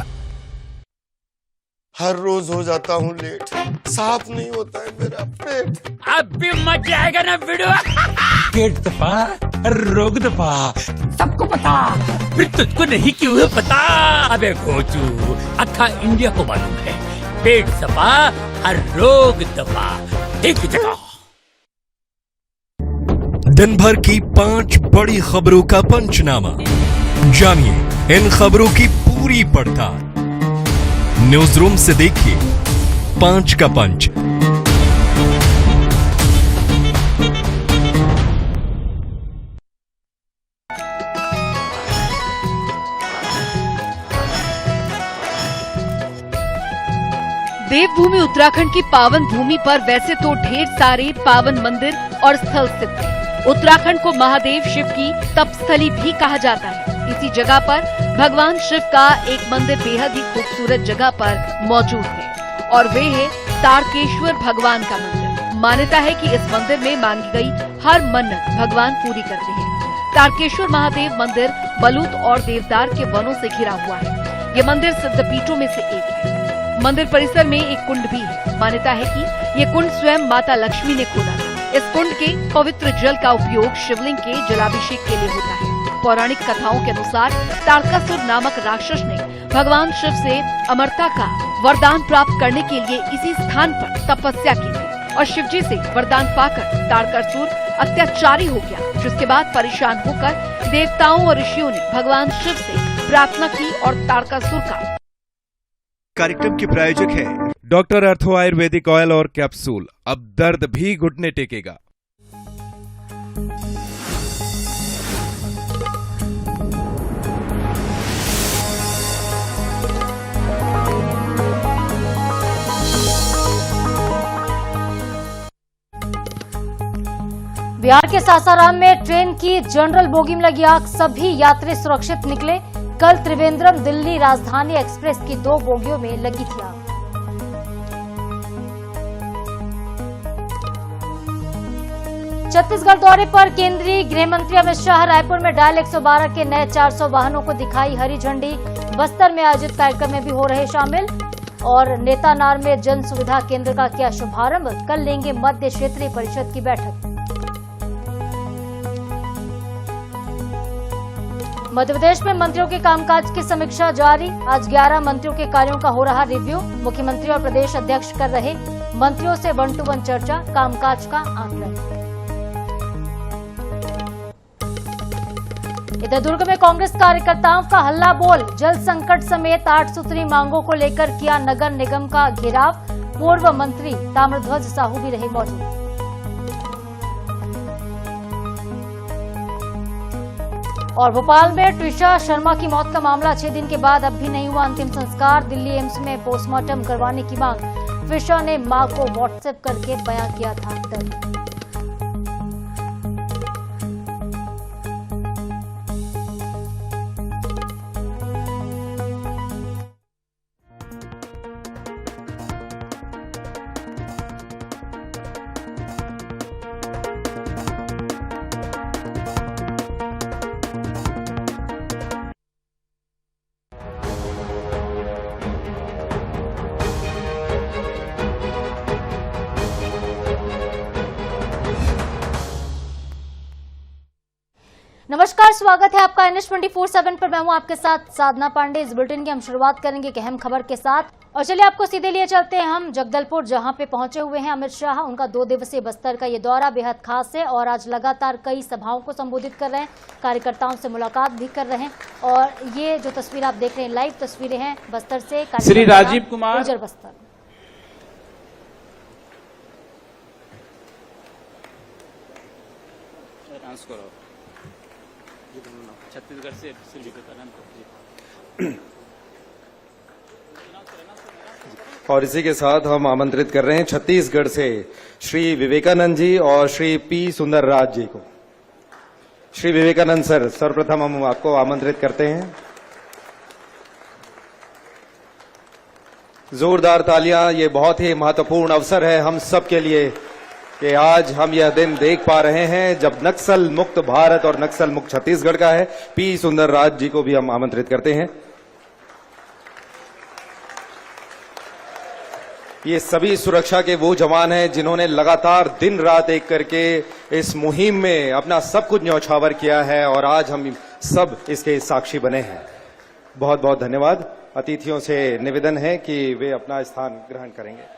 [SPEAKER 2] हर रोज हो जाता हूँ लेट, साफ नहीं होता है मेरा पेट।
[SPEAKER 13] अब भी मजा आएगा ना वीडियो।
[SPEAKER 12] पेट दफा, रोग दफा,
[SPEAKER 13] सबको पता, फिर तुझको नहीं क्यों है पता। अबे घोचू, अक्खा इंडिया को मालूम है, पेट सफा हर रोग दफा, एक ही जगह।
[SPEAKER 11] दिन भर की 5 बड़ी खबरों का पंचनामा, जानिए इन खबरों की पूरी पड़ताल। न्यूज रूम से देखिए 5 का पंच।
[SPEAKER 8] देवभूमि उत्तराखंड की पावन भूमि पर वैसे तो ढेर सारे पावन मंदिर और स्थल स्थित हैं। उत्तराखंड को महादेव शिव की तपस्थली भी कहा जाता है। इसी जगह पर भगवान शिव का एक मंदिर बेहद ही खूबसूरत जगह पर मौजूद है और वे है तारकेश्वर भगवान का मंदिर। मान्यता है कि इस मंदिर में मांगी गई हर मन्नत भगवान पूरी करते हैं। तारकेश्वर महादेव मंदिर बलूत और देवदार के वनों से घिरा हुआ है। ये मंदिर सिद्धपीठों में से एक है। मंदिर परिसर में एक कुंड भी है। मान्यता है कि ये कुंड स्वयं माता लक्ष्मी ने खोदा था। इस कुंड के पवित्र जल का उपयोग शिवलिंग के जलाभिषेक के लिए होता है। पौराणिक कथाओं के अनुसार तारकासुर नामक राक्षस ने भगवान शिव से अमरता का वरदान प्राप्त करने के लिए इसी स्थान पर तपस्या की थी और शिवजी से वरदान पाकर तारकासुर अत्याचारी हो गया, जिसके बाद परेशान होकर देवताओं और ऋषियों ने भगवान शिव से प्रार्थना की और तारकासुर का
[SPEAKER 5] कार्यक्रम के प्रायोजक है डॉक्टर अर्थो आयुर्वेदिक ऑयल और कैप्सूल। अब दर्द भी घुटने टेकेगा।
[SPEAKER 17] बिहार के सासाराम में ट्रेन की जनरल बोगी में लगी आग, सभी यात्री सुरक्षित निकले। कल त्रिवेंद्रम दिल्ली राजधानी एक्सप्रेस की 2 बोगियों में लगी थी आग। छत्तीसगढ़ दौरे पर केंद्रीय गृह मंत्री अमित शाह रायपुर में डायल 112 के नए 400 वाहनों को दिखाई हरी झंडी। बस्तर में आयोजित कार्यक्रम में भी हो रहे शामिल और नेतानार में जन सुविधा केंद्र का किया शुभारंभ। कल लेंगे मध्य क्षेत्रीय परिषद की बैठक। मध्य प्रदेश में मंत्रियों के कामकाज की समीक्षा जारी। आज 11 मंत्रियों के कार्यों का हो रहा रिव्यू। मुख्यमंत्री और प्रदेश अध्यक्ष कर रहे मंत्रियों से 1 टू 1 चर्चा, कामकाज का आकलन। इधर दुर्ग में कांग्रेस कार्यकर्ताओं का हल्ला बोल। जल संकट समेत 8 सूत्री मांगों को लेकर किया नगर निगम का घेराव। पूर्व मंत्री ताम्रध्वज साहू भी रहे मौजूद। और भोपाल में ट्विशा शर्मा की मौत का मामला 6 दिन के बाद अब भी नहीं हुआ अंतिम संस्कार। दिल्ली एम्स में पोस्टमार्टम करवाने की मांग। ट्विशा ने मां को व्हाट्सएप करके बयां किया था दर्द। नमस्कार, स्वागत है आपका NH24/7 पर। मैं हूं आपके साथ साधना पांडे। इस बुलेटिन की हम शुरुआत करेंगे एक अहम खबर के साथ और चलिए आपको सीधे लिए चलते हैं हम जगदलपुर, जहां पे पहुंचे हुए हैं अमित शाह। उनका 2 दिवसीय बस्तर का ये दौरा बेहद खास है और आज लगातार कई सभाओं को संबोधित कर रहे हैं, कार्यकर्ताओं से मुलाकात भी कर रहे हैं। और ये जो तस्वीर आप देख रहे हैं लाइव तस्वीरें हैं बस्तर से।
[SPEAKER 1] श्री राजीव कुमार
[SPEAKER 17] गुर्जर बस्तर।
[SPEAKER 1] छत्तीसगढ़ से
[SPEAKER 18] और इसी के साथ हम आमंत्रित कर रहे हैं छत्तीसगढ़ से श्री विवेकानंद जी और श्री पी सुंदरराज जी को। श्री विवेकानंद सर, सर्वप्रथम हम आपको आमंत्रित करते हैं। जोरदार तालियां। ये बहुत ही महत्वपूर्ण अवसर है हम सब के लिए कि आज हम यह दिन देख पा रहे हैं जब नक्सल मुक्त भारत और नक्सल मुक्त छत्तीसगढ़ का है। पी सुंदरराज जी को भी हम आमंत्रित करते हैं। ये सभी सुरक्षा के वो जवान हैं जिन्होंने लगातार दिन रात एक करके इस मुहिम में अपना सब कुछ न्यौछावर किया है और आज हम सब इसके साक्षी बने हैं। बहुत बहुत धन्यवाद। अतिथियों से निवेदन है कि वे अपना स्थान ग्रहण करेंगे।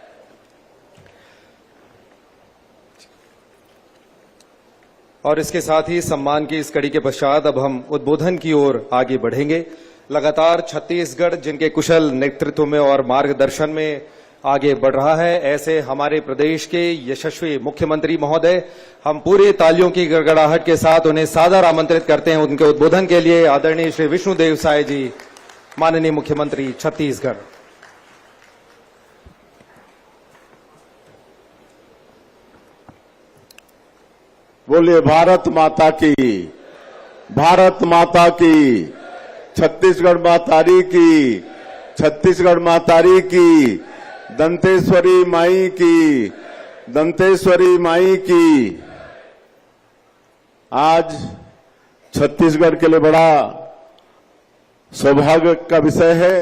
[SPEAKER 18] और इसके साथ ही सम्मान की इस कड़ी के पश्चात अब हम उद्बोधन की ओर आगे बढ़ेंगे। लगातार छत्तीसगढ़ जिनके कुशल नेतृत्व में और मार्गदर्शन में आगे बढ़ रहा है, ऐसे हमारे प्रदेश के यशस्वी मुख्यमंत्री महोदय, हम पूरे तालियों की गड़गड़ाहट के साथ उन्हें सादर आमंत्रित करते हैं उनके उद्बोधन के लिए। आदरणीय श्री विष्णुदेव साय जी, माननीय मुख्यमंत्री छत्तीसगढ़।
[SPEAKER 2] बोलिए भारत माता की, भारत माता की, छत्तीसगढ़ मातारी की, छत्तीसगढ़ मातारी की, दंतेश्वरी माई की, दंतेश्वरी माई की। आज छत्तीसगढ़ के लिए बड़ा सौभाग्य का विषय है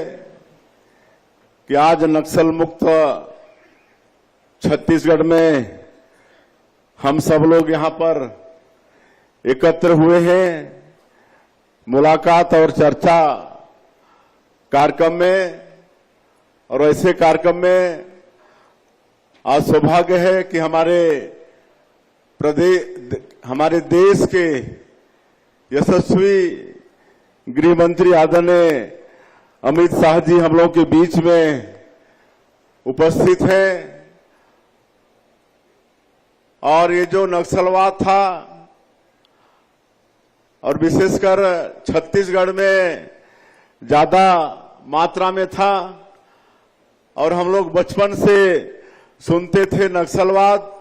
[SPEAKER 2] कि आज नक्सल मुक्त छत्तीसगढ़ में हम सब लोग यहां पर एकत्र हुए हैं मुलाकात और चर्चा कार्यक्रम में। और ऐसे कार्यक्रम में आज सौभाग्य है कि हमारे देश के यशस्वी गृह मंत्री आदरणीय अमित शाह जी हम लोग के बीच में उपस्थित हैं। और ये जो नक्सलवाद था और विशेषकर छत्तीसगढ़ में ज्यादा मात्रा में था और हम लोग बचपन से सुनते थे नक्सलवाद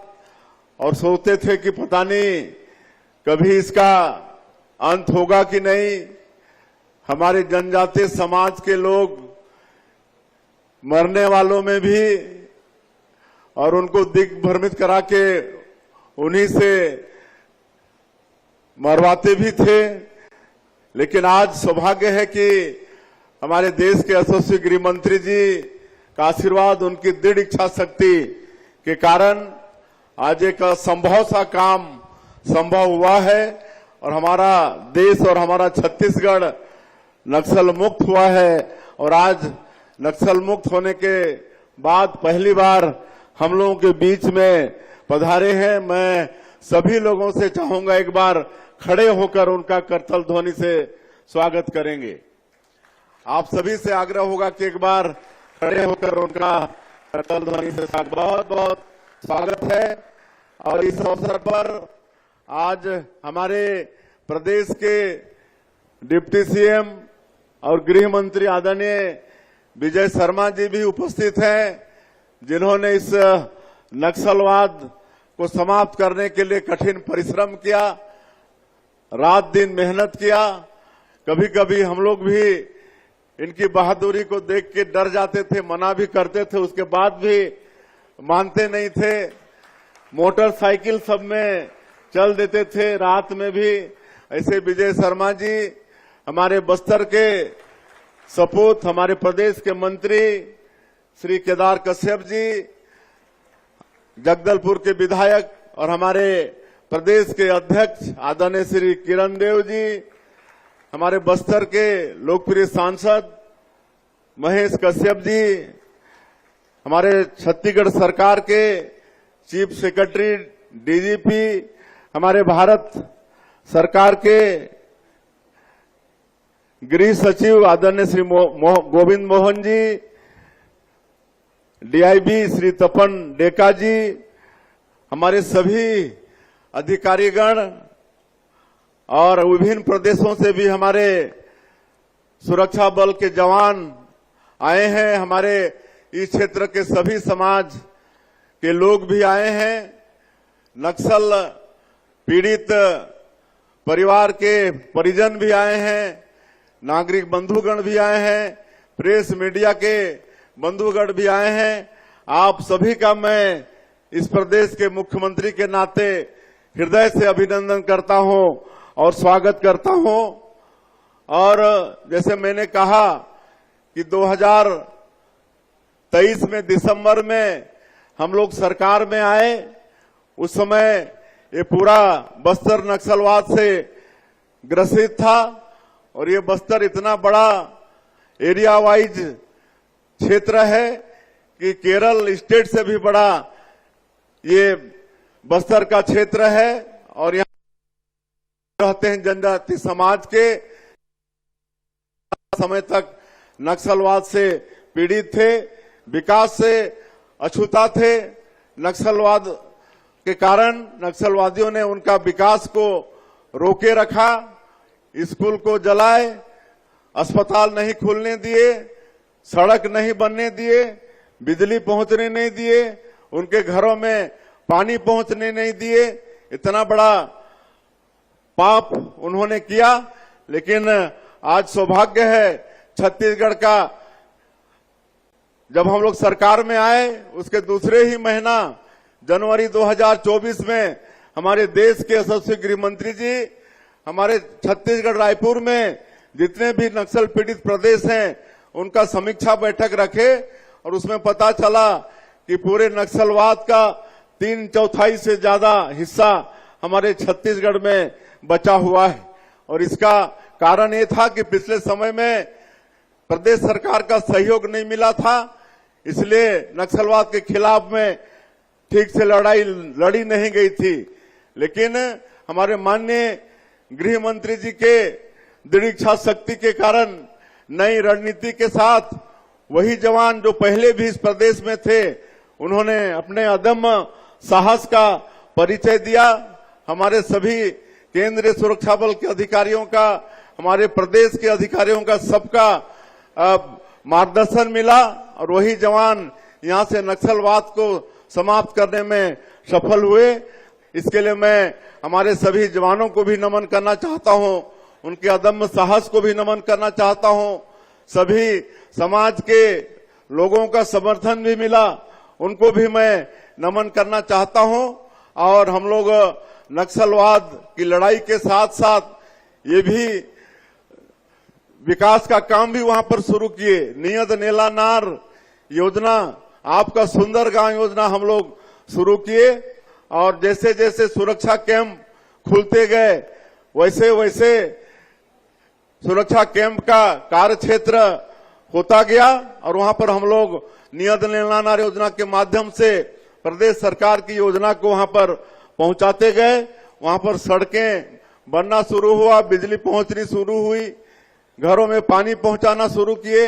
[SPEAKER 2] और सोचते थे कि पता नहीं कभी इसका अंत होगा कि नहीं। हमारे जनजातीय समाज के लोग मरने वालों में भी और उनको दिग्भ्रमित करा के उन्हीं से मरवाते भी थे। लेकिन आज सौभाग्य है कि हमारे देश के यशस्वी गृह मंत्री जी का आशीर्वाद, उनकी दृढ़ इच्छा शक्ति के कारण आज एक असंभव सा काम संभव हुआ है और हमारा देश और हमारा छत्तीसगढ़ नक्सल मुक्त हुआ है। और आज नक्सल मुक्त होने के बाद पहली बार हम लोगों के बीच में पधारे हैं। मैं सभी लोगों से चाहूंगा एक बार खड़े होकर उनका करतल ध्वनि से स्वागत करेंगे। आप सभी से आग्रह होगा कि एक बार खड़े होकर उनका करतल ध्वनि से बहुत बहुत स्वागत है। और इस अवसर पर आज हमारे प्रदेश के डिप्टी सीएम और गृह मंत्री आदरणीय विजय शर्मा जी भी उपस्थित हैं, जिन्होंने इस नक्सलवाद को समाप्त करने के लिए कठिन परिश्रम किया, रात दिन मेहनत किया। कभी कभी हम लोग भी इनकी बहादुरी को देख के डर जाते थे, मना भी करते थे, उसके बाद भी मानते नहीं थे। मोटरसाइकिल सब में चल देते थे, रात में भी। ऐसे विजय शर्मा जी हमारे बस्तर के सपूत, हमारे प्रदेश के मंत्री श्री केदार कश्यप जी, जगदलपुर के विधायक और हमारे प्रदेश के अध्यक्ष आदरणीय श्री किरण देव जी, हमारे बस्तर के लोकप्रिय सांसद महेश कश्यप जी, हमारे छत्तीसगढ़ सरकार के चीफ सेक्रेटरी डीजीपी, हमारे भारत सरकार के गृह सचिव आदरणीय श्री गोविंद मोहन जी, डीआईबी श्री तपन डेका जी, हमारे सभी अधिकारीगण और विभिन्न प्रदेशों से भी हमारे सुरक्षा बल के जवान आए हैं। हमारे इस क्षेत्र के सभी समाज के लोग भी आए हैं। नक्सल पीड़ित परिवार के परिजन भी आए हैं, नागरिक बंधुगण भी आए हैं, प्रेस मीडिया के बंधुगण भी आए हैं। आप सभी का मैं इस प्रदेश के मुख्यमंत्री के नाते हृदय से अभिनंदन करता हूं और स्वागत करता हूं। और जैसे मैंने कहा कि 2023 में दिसंबर में हम लोग सरकार में आए, उस समय ये पूरा बस्तर नक्सलवाद से ग्रसित था और ये बस्तर इतना बड़ा एरिया वाइज क्षेत्र है कि केरल स्टेट से भी बड़ा ये बस्तर का क्षेत्र है। और यहाँ रहते हैं जनजाति समाज के, समय तक नक्सलवाद से पीड़ित थे, विकास से अछूता थे। नक्सलवाद के कारण नक्सलवादियों ने उनका विकास को रोके रखा, स्कूल को जलाए, अस्पताल नहीं खुलने दिए, सड़क नहीं बनने दिए, बिजली पहुंचने नहीं दिए, उनके घरों में पानी पहुंचने नहीं दिए। इतना बड़ा पाप उन्होंने किया। लेकिन आज सौभाग्य है छत्तीसगढ़ का, जब हम लोग सरकार में आए उसके दूसरे ही महीना जनवरी 2024 में हमारे देश के यशस्वी गृह मंत्री जी हमारे छत्तीसगढ़ रायपुर में जितने भी नक्सल पीड़ित प्रदेश हैं उनका समीक्षा बैठक रखे और उसमें पता चला कि पूरे नक्सलवाद का 3/4 से ज्यादा हिस्सा हमारे छत्तीसगढ़ में बचा हुआ है। और इसका कारण ये था कि पिछले समय में प्रदेश सरकार का सहयोग नहीं मिला था, इसलिए नक्सलवाद के खिलाफ में ठीक से लड़ाई लड़ी नहीं गई थी। लेकिन हमारे माननीय गृह मंत्री जी के दृढ़ इच्छा शक्ति के कारण नई रणनीति के साथ वही जवान जो पहले भी इस प्रदेश में थे, उन्होंने अपने अदम्य साहस का परिचय दिया। हमारे सभी केंद्रीय सुरक्षा बल के अधिकारियों का, हमारे प्रदेश के अधिकारियों का, सबका मार्गदर्शन मिला और वही जवान यहां से नक्सलवाद को समाप्त करने में सफल हुए। इसके लिए मैं हमारे सभी जवानों को भी नमन करना चाहता हूं, उनके अदम्य साहस को भी नमन करना चाहता हूं। सभी समाज के लोगों का समर्थन भी मिला, उनको भी मैं नमन करना चाहता हूं। और हम लोग नक्सलवाद की लड़ाई के साथ साथ ये भी विकास का काम भी वहां पर शुरू किए। नियत नेला नार योजना, आपका सुंदर गांव योजना हम लोग शुरू किए और जैसे जैसे सुरक्षा कैंप खुलते गए वैसे वैसे सुरक्षा कैंप का कार्य क्षेत्र होता गया और वहां पर हम लोग नियत नेला नार योजना के माध्यम से प्रदेश सरकार की योजना को वहां पर पहुंचाते गए। वहां पर सड़कें बनना शुरू हुआ, बिजली पहुंचनी शुरू हुई, घरों में पानी पहुंचाना शुरू किए।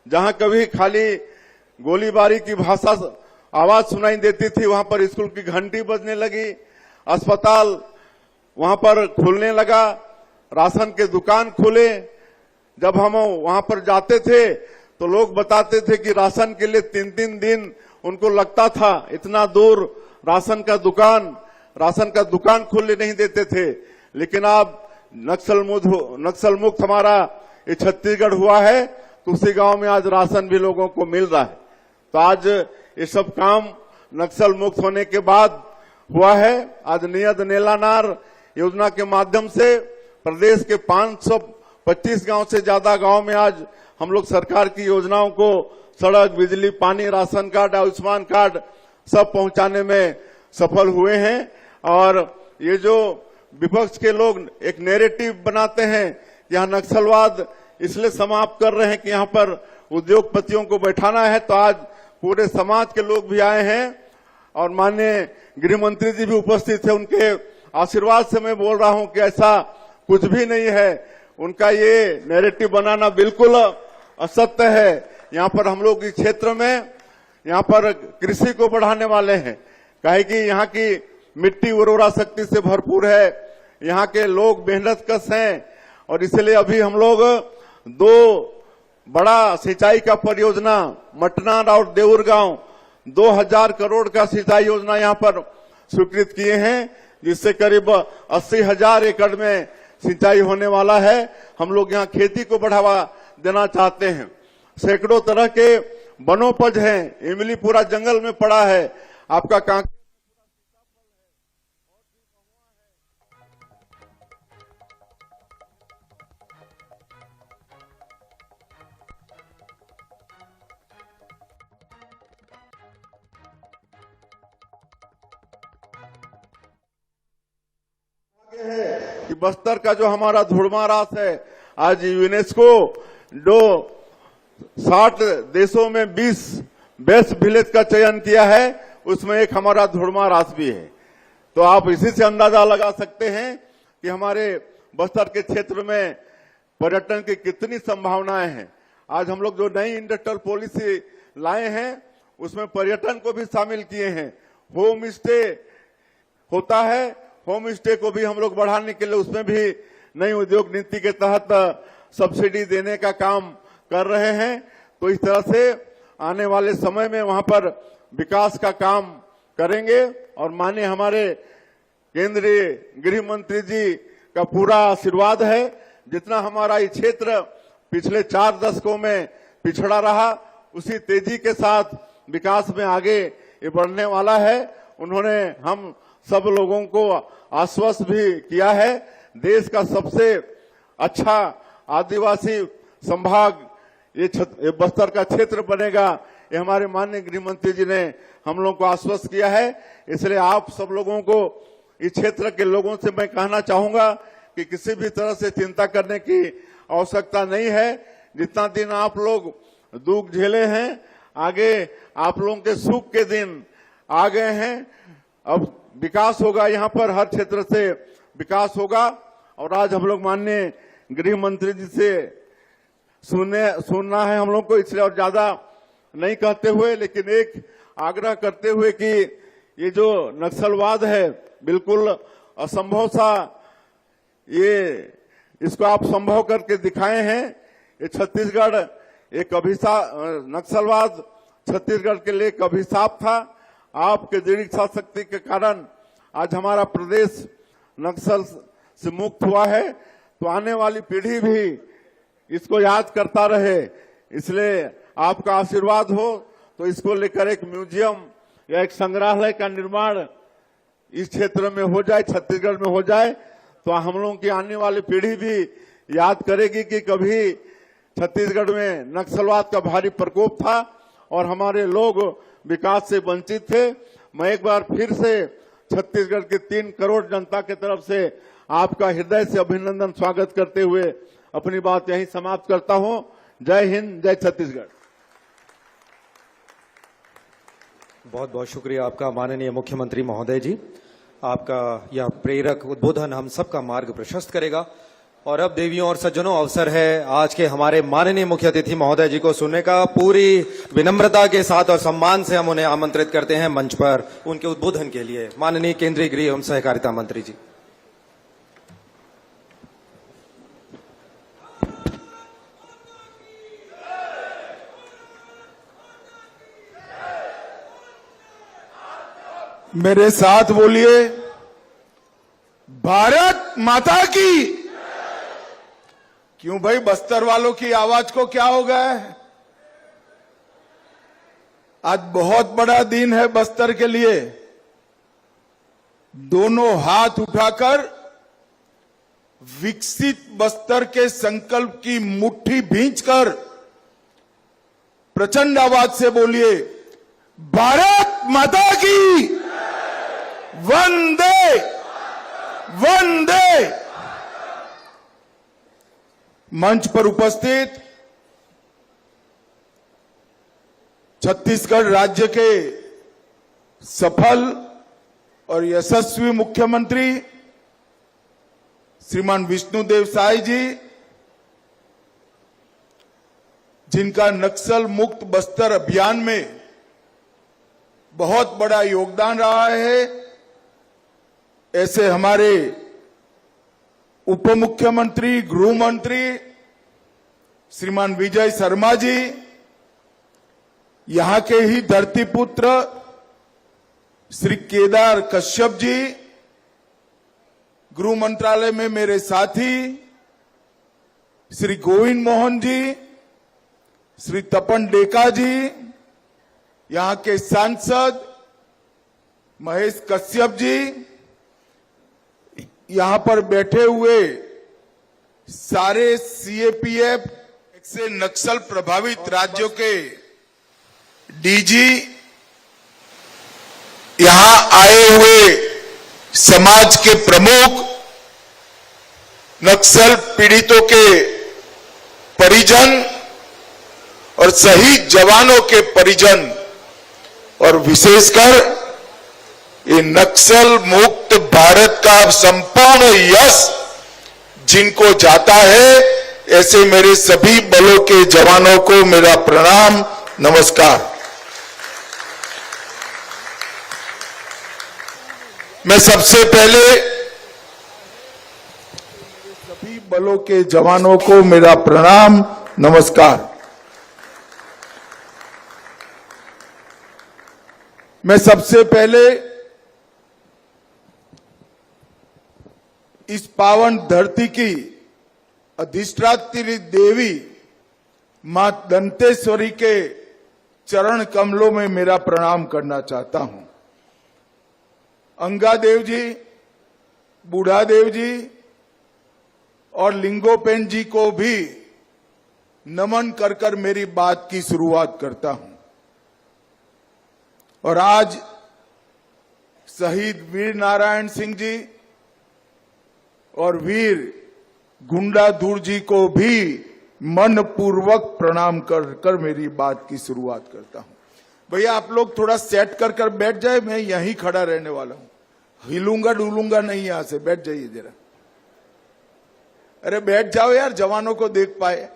[SPEAKER 2] जहां कभी खाली गोलीबारी की भाषा आवाज सुनाई देती थी, वहां पर स्कूल की घंटी बजने लगी, अस्पताल वहां पर खुलने लगा, राशन के दुकान खुले। जब हम वहां पर जाते थे तो लोग बताते थे कि राशन के लिए 3-3 दिन उनको लगता था, इतना दूर राशन का दुकान खुलने नहीं देते थे। लेकिन अब नक्सल मुक्त हमारा ये छत्तीसगढ़ हुआ है तो उसी गांव में आज राशन भी लोगों को मिल रहा है। तो आज ये सब काम नक्सल मुक्त होने के बाद हुआ है। आज नियत नेला नार योजना के माध्यम से प्रदेश के 525 गांव से ज्यादा गांव में आज हम लोग सरकार की योजनाओं को सड़क, बिजली, पानी, राशन कार्ड, आयुष्मान कार्ड सब पहुंचाने में सफल हुए हैं। और ये जो विपक्ष के लोग एक नैरेटिव बनाते हैं कि यहाँ नक्सलवाद इसलिए समाप्त कर रहे हैं कि यहाँ पर उद्योगपतियों को बैठाना है, तो आज पूरे समाज के लोग भी आए हैं और माननीय गृह मंत्री जी भी उपस्थित थे। उनके आशीर्वाद से मैं बोल रहा हूं कि ऐसा कुछ भी नहीं है। उनका ये नैरेटिव बनाना बिल्कुल असत्य है। यहाँ पर हम लोग इस क्षेत्र में यहाँ पर कृषि को बढ़ाने वाले हैं, काहे कि यहाँ की मिट्टी उर्वरा शक्ति से भरपूर है, यहाँ के लोग मेहनतकश हैं और इसलिए अभी हम लोग 2 बड़ा सिंचाई का परियोजना मटना और देउर गांव 2000 करोड़ का सिंचाई योजना यहाँ पर स्वीकृत किए हैं, जिससे करीब 80,000 एकड़ में सिंचाई होने वाला है। हम लोग यहाँ खेती को बढ़ावा देना चाहते हैं। सैकड़ों तरह के वनोपज हैं, इमली पूरा जंगल में पड़ा है, आपका कांकेर कि बस्तर का जो हमारा धुड़मा रास है, आज यूनेस्को जो 60 देशों में 20 बेस्ट विलेज का चयन किया है, उसमें एक हमारा धुड़मा रास भी है। तो आप इसी से अंदाजा लगा सकते हैं कि हमारे बस्तर के क्षेत्र में पर्यटन की कितनी संभावनाएं हैं। आज हम लोग जो नई इंडस्ट्रियल पॉलिसी लाए हैं उसमें पर्यटन को भी शामिल किए हैं। होम स्टे होता है, होम स्टे को भी हम लोग बढ़ाने के लिए उसमें भी नई उद्योग नीति के तहत सब्सिडी देने का काम कर रहे हैं। तो इस तरह से आने वाले समय में वहां पर विकास का काम करेंगे और माननीय हमारे केंद्रीय गृह मंत्री जी का पूरा आशीर्वाद है। जितना हमारा ये क्षेत्र पिछले 4 दशकों में पिछड़ा रहा, उसी तेजी के साथ विकास में आगे ये बढ़ने वाला है। उन्होंने हम सब लोगों को आश्वस्त भी किया है, देश का सबसे अच्छा आदिवासी संभाग ये बस्तर का क्षेत्र बनेगा,
[SPEAKER 19] ये हमारे माननीय गृह मंत्री जी ने हम लोगों को आश्वस्त किया है। इसलिए आप सब लोगों को, इस क्षेत्र के लोगों से मैं कहना चाहूंगा कि किसी भी तरह से चिंता करने की आवश्यकता नहीं है। जितना दिन आप लोग दुख झेले हैं, आगे आप लोगों के सुख के दिन आ गए हैं। अब विकास होगा, यहाँ पर हर क्षेत्र से विकास होगा। और आज हम लोग माननीय गृह मंत्री जी से सुनना है हम लोग को, इसलिए और ज्यादा नहीं कहते हुए, लेकिन एक आग्रह करते हुए कि ये जो नक्सलवाद है बिल्कुल असंभव सा, ये इसको आप संभव करके दिखाए हैं। ये छत्तीसगढ़ एक नक्सलवाद छत्तीसगढ़ के लिए एक अभिशाप था। आपके दृढ़ इच्छा शक्ति के कारण आज हमारा प्रदेश नक्सल से मुक्त हुआ है। तो आने वाली पीढ़ी भी इसको याद करता रहे, इसलिए आपका आशीर्वाद हो तो इसको लेकर एक म्यूजियम या एक संग्रहालय का निर्माण इस क्षेत्र में हो जाए, छत्तीसगढ़ में हो जाए, तो हम लोगों की आने वाली पीढ़ी भी याद करेगी कि कभी छत्तीसगढ़ में नक्सलवाद का भारी प्रकोप था और हमारे लोग विकास से वंचित थे। मैं एक बार फिर से छत्तीसगढ़ के 3 करोड़ जनता की तरफ से आपका हृदय से अभिनंदन स्वागत करते हुए अपनी बात यहीं समाप्त करता हूं। जय हिंद, जय छत्तीसगढ़।
[SPEAKER 18] बहुत बहुत शुक्रिया आपका माननीय मुख्यमंत्री महोदय जी। आपका यह प्रेरक उद्बोधन हम सबका मार्ग प्रशस्त करेगा। और अब देवियों और सज्जनों, अवसर है आज के हमारे माननीय मुख्य अतिथि महोदय जी को सुनने का। पूरी विनम्रता के साथ और सम्मान से हम उन्हें आमंत्रित करते हैं मंच पर उनके उद्बोधन के लिए। माननीय केंद्रीय गृह एवं सहकारिता मंत्री जी।
[SPEAKER 20] मेरे साथ बोलिए, भारत माता की। क्यों भाई, बस्तर वालों की आवाज को क्या हो गया है? आज बहुत बड़ा दिन है बस्तर के लिए। दोनों हाथ उठाकर विकसित बस्तर के संकल्प की मुट्ठी भींचकर प्रचंड आवाज से बोलिए, भारत माता की। वंदे वंदे। मंच पर उपस्थित छत्तीसगढ़ राज्य के सफल और यशस्वी मुख्यमंत्री श्रीमान विष्णुदेव साय जी, जिनका नक्सल मुक्त बस्तर अभियान में बहुत बड़ा योगदान रहा है, ऐसे हमारे उप मुख्यमंत्री गृह मंत्री श्रीमान विजय शर्मा जी, यहां के ही धरतीपुत्र श्री केदार कश्यप जी, गृह मंत्रालय में मेरे साथी श्री गोविंद मोहन जी, श्री तपन डेका जी, यहां के सांसद महेश कश्यप जी, यहां पर बैठे हुए सारे सीएपीएफ से नक्सल प्रभावित राज्यों के डीजी, यहां आए हुए समाज के प्रमुख, नक्सल पीड़ितों के परिजन और शहीद जवानों के परिजन, और विशेषकर ये नक्सल मुक्त भारत का संपूर्ण यश जिनको जाता है, ऐसे मेरे सभी बलों के जवानों को मेरा प्रणाम, नमस्कार। मैं सबसे पहले सभी बलों के जवानों को मेरा प्रणाम, नमस्कार। मैं सबसे पहले इस पावन धरती की अधिष्ठात्री देवी मां दंतेश्वरी के चरण कमलों में मेरा प्रणाम करना चाहता हूं। अंगादेव जी, बूढ़ादेव जी और लिंगोपेन जी को भी नमन कर मेरी बात की शुरुआत करता हूं। और आज शहीद वीर नारायण सिंह जी और वीर गुंडाधुर जी को भी मन पूर्वक प्रणाम कर मेरी बात की शुरुआत करता हूं। भैया आप लोग थोड़ा सेट कर बैठ जाए, मैं यहीं खड़ा रहने वाला हूं, हिलूंगा डुलूंगा नहीं, यहां से बैठ जाइए जरा। अरे बैठ जाओ यार, जवानों को देख पाए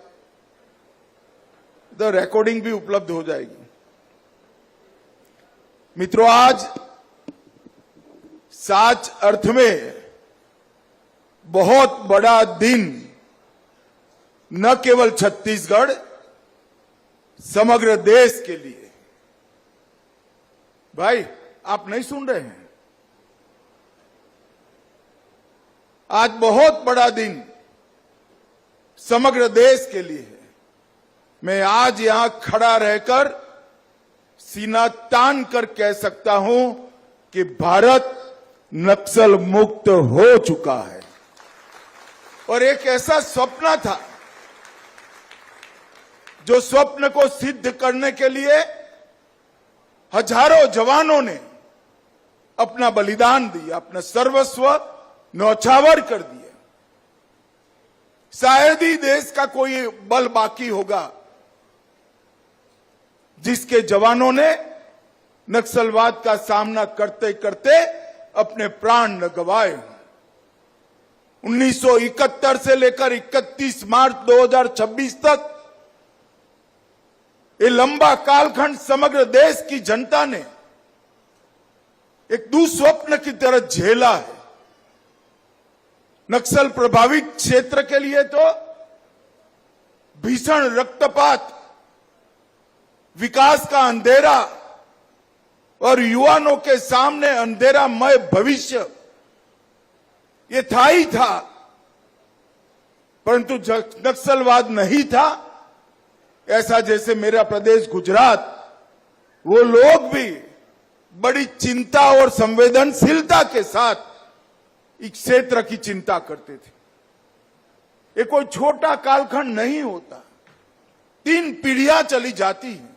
[SPEAKER 20] तो रिकॉर्डिंग भी उपलब्ध हो जाएगी। मित्रों, आज सच अर्थ में बहुत बड़ा दिन न केवल छत्तीसगढ़, समग्र देश के लिए। भाई आप नहीं सुन रहे हैं? आज बहुत बड़ा दिन समग्र देश के लिए है। मैं आज यहां खड़ा रहकर सीना तान कर कह सकता हूं कि भारत नक्सल मुक्त हो चुका है। और एक ऐसा स्वप्न था, जो स्वप्न को सिद्ध करने के लिए हजारों जवानों ने अपना बलिदान दिया, अपना सर्वस्व न्यौछावर कर दिया। शायद ही देश का कोई बल बाकी होगा जिसके जवानों ने नक्सलवाद का सामना करते करते अपने प्राण न गंवाए। 1971 से लेकर 31 मार्च 2026 तक ये लंबा कालखंड समग्र देश की जनता ने एक दुस्वप्न की तरह झेला है। नक्सल प्रभावित क्षेत्र के लिए तो भीषण रक्तपात, विकास का अंधेरा और युवाओं के सामने अंधेरामय भविष्य ये था ही था, परंतु नक्सलवाद नहीं था। ऐसा जैसे मेरा प्रदेश गुजरात, वो लोग भी बड़ी चिंता और संवेदनशीलता के साथ इस क्षेत्र की चिंता करते थे। ये कोई छोटा कालखंड नहीं होता, 3 पीढ़ियां चली जाती हैं।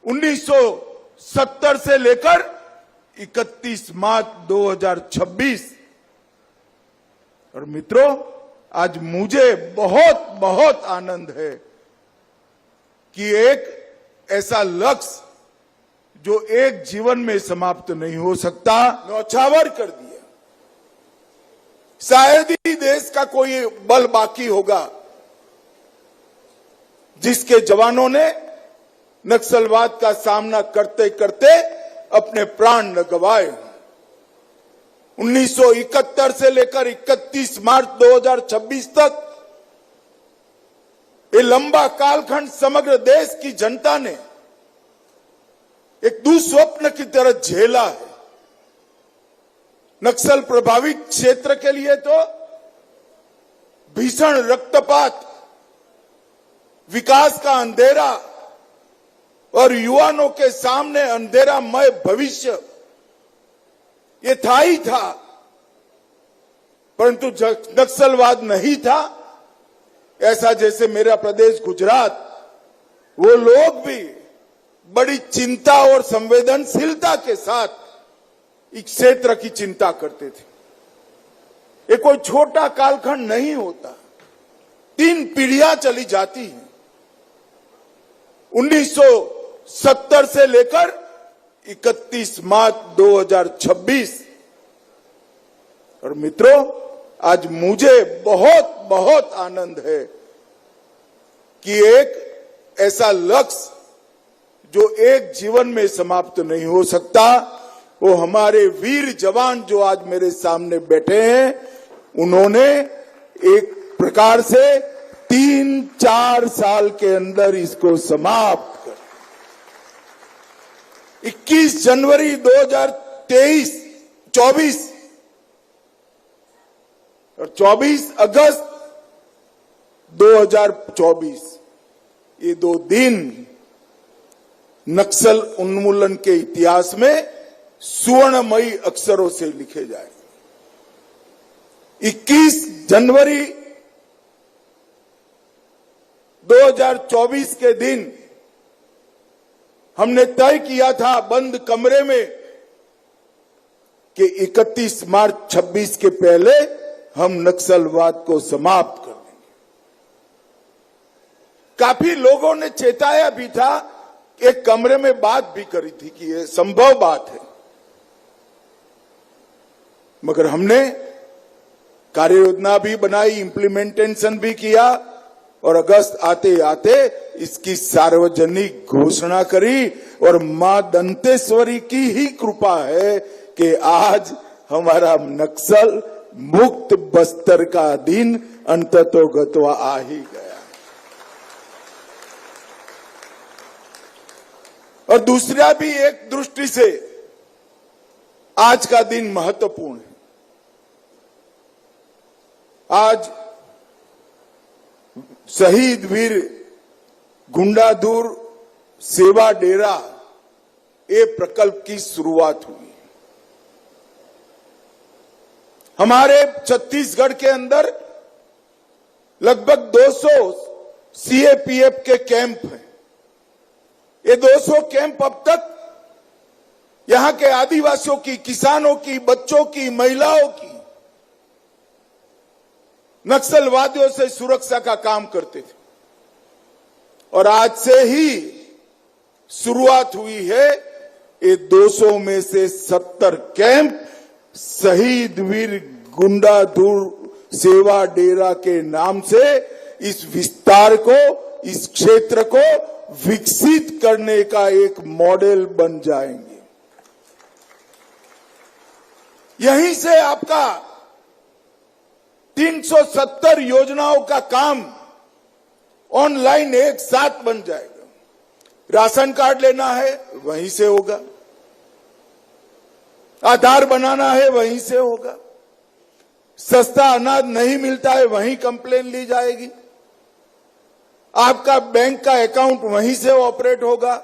[SPEAKER 20] 1970 से लेकर 31 मार्च 2026। और मित्रों, आज मुझे बहुत बहुत आनंद है कि एक ऐसा लक्ष्य जो एक जीवन में समाप्त नहीं हो सकता, न्यौछावर कर दिया। शायद ही देश का कोई बल बाकी होगा जिसके जवानों ने नक्सलवाद का सामना करते करते अपने प्राण न गंवाए। 1971 से लेकर 31 मार्च 2026 तक ये लंबा कालखंड समग्र देश की जनता ने एक दुस्वप्न की तरह झेला है। नक्सल प्रभावित क्षेत्र के लिए तो भीषण रक्तपात, विकास का अंधेरा और युवाओं के सामने अंधेरामय भविष्य ये था ही था, परंतु नक्सलवाद नहीं था। ऐसा जैसे मेरा प्रदेश गुजरात, वो लोग भी बड़ी चिंता और संवेदनशीलता के साथ इस क्षेत्र की चिंता करते थे। ये कोई छोटा कालखंड नहीं होता, 3 पीढ़ियां चली जाती हैं। 1970 से लेकर 31 मार्च 2026। और मित्रों, आज मुझे बहुत बहुत आनंद है कि एक ऐसा लक्ष्य जो एक जीवन में समाप्त नहीं हो सकता, वो हमारे वीर जवान जो आज मेरे सामने बैठे हैं, उन्होंने एक प्रकार से 3-4 साल के अंदर इसको समाप्त कर। 21 जनवरी 2024 और 24 अगस्त 2024, ये 2 दिन नक्सल उन्मूलन के इतिहास में सुवर्णमयी अक्षरों से लिखे जाए। 21 जनवरी 2024 के दिन हमने तय किया था बंद कमरे में कि 31 मार्च 26 के पहले हम नक्सलवाद को समाप्त कर देंगे। काफी लोगों ने चेताया भी था, एक कमरे में बात भी करी थी कि यह संभव बात है, मगर हमने कार्य योजना भी बनाई, इम्प्लीमेंटेशन भी किया और अगस्त आते आते इसकी सार्वजनिक घोषणा करी। और मां दंतेश्वरी की ही कृपा है कि आज हमारा नक्सल मुक्त बस्तर का दिन अंततोगत्वा आ ही गया। और दूसरा भी एक दृष्टि से आज का दिन महत्वपूर्ण है। आज शहीद वीर गुंडाधुर सेवा डेरा ये प्रकल्प की शुरुआत हुई। हमारे छत्तीसगढ़ के अंदर लगभग 200 सीएपीएफ के कैंप हैं। ये 200 कैंप अब तक यहां के आदिवासियों की, किसानों की, बच्चों की, महिलाओं की नक्सलवादियों से सुरक्षा का काम करते थे। और आज से ही शुरुआत हुई है। ये 200 में से 70 कैंप शहीद वीर गुंडाधुर सेवा डेरा के नाम से इस विस्तार को, इस क्षेत्र को विकसित करने का एक मॉडल बन जाएंगे। यहीं से आपका 370 योजनाओं का काम ऑनलाइन एक साथ बन जाएगा। राशन कार्ड लेना है वहीं से होगा, आधार बनाना है वहीं से होगा, सस्ता अनाज नहीं मिलता है वहीं कंप्लेन ली जाएगी, आपका बैंक का अकाउंट वहीं से ऑपरेट होगा,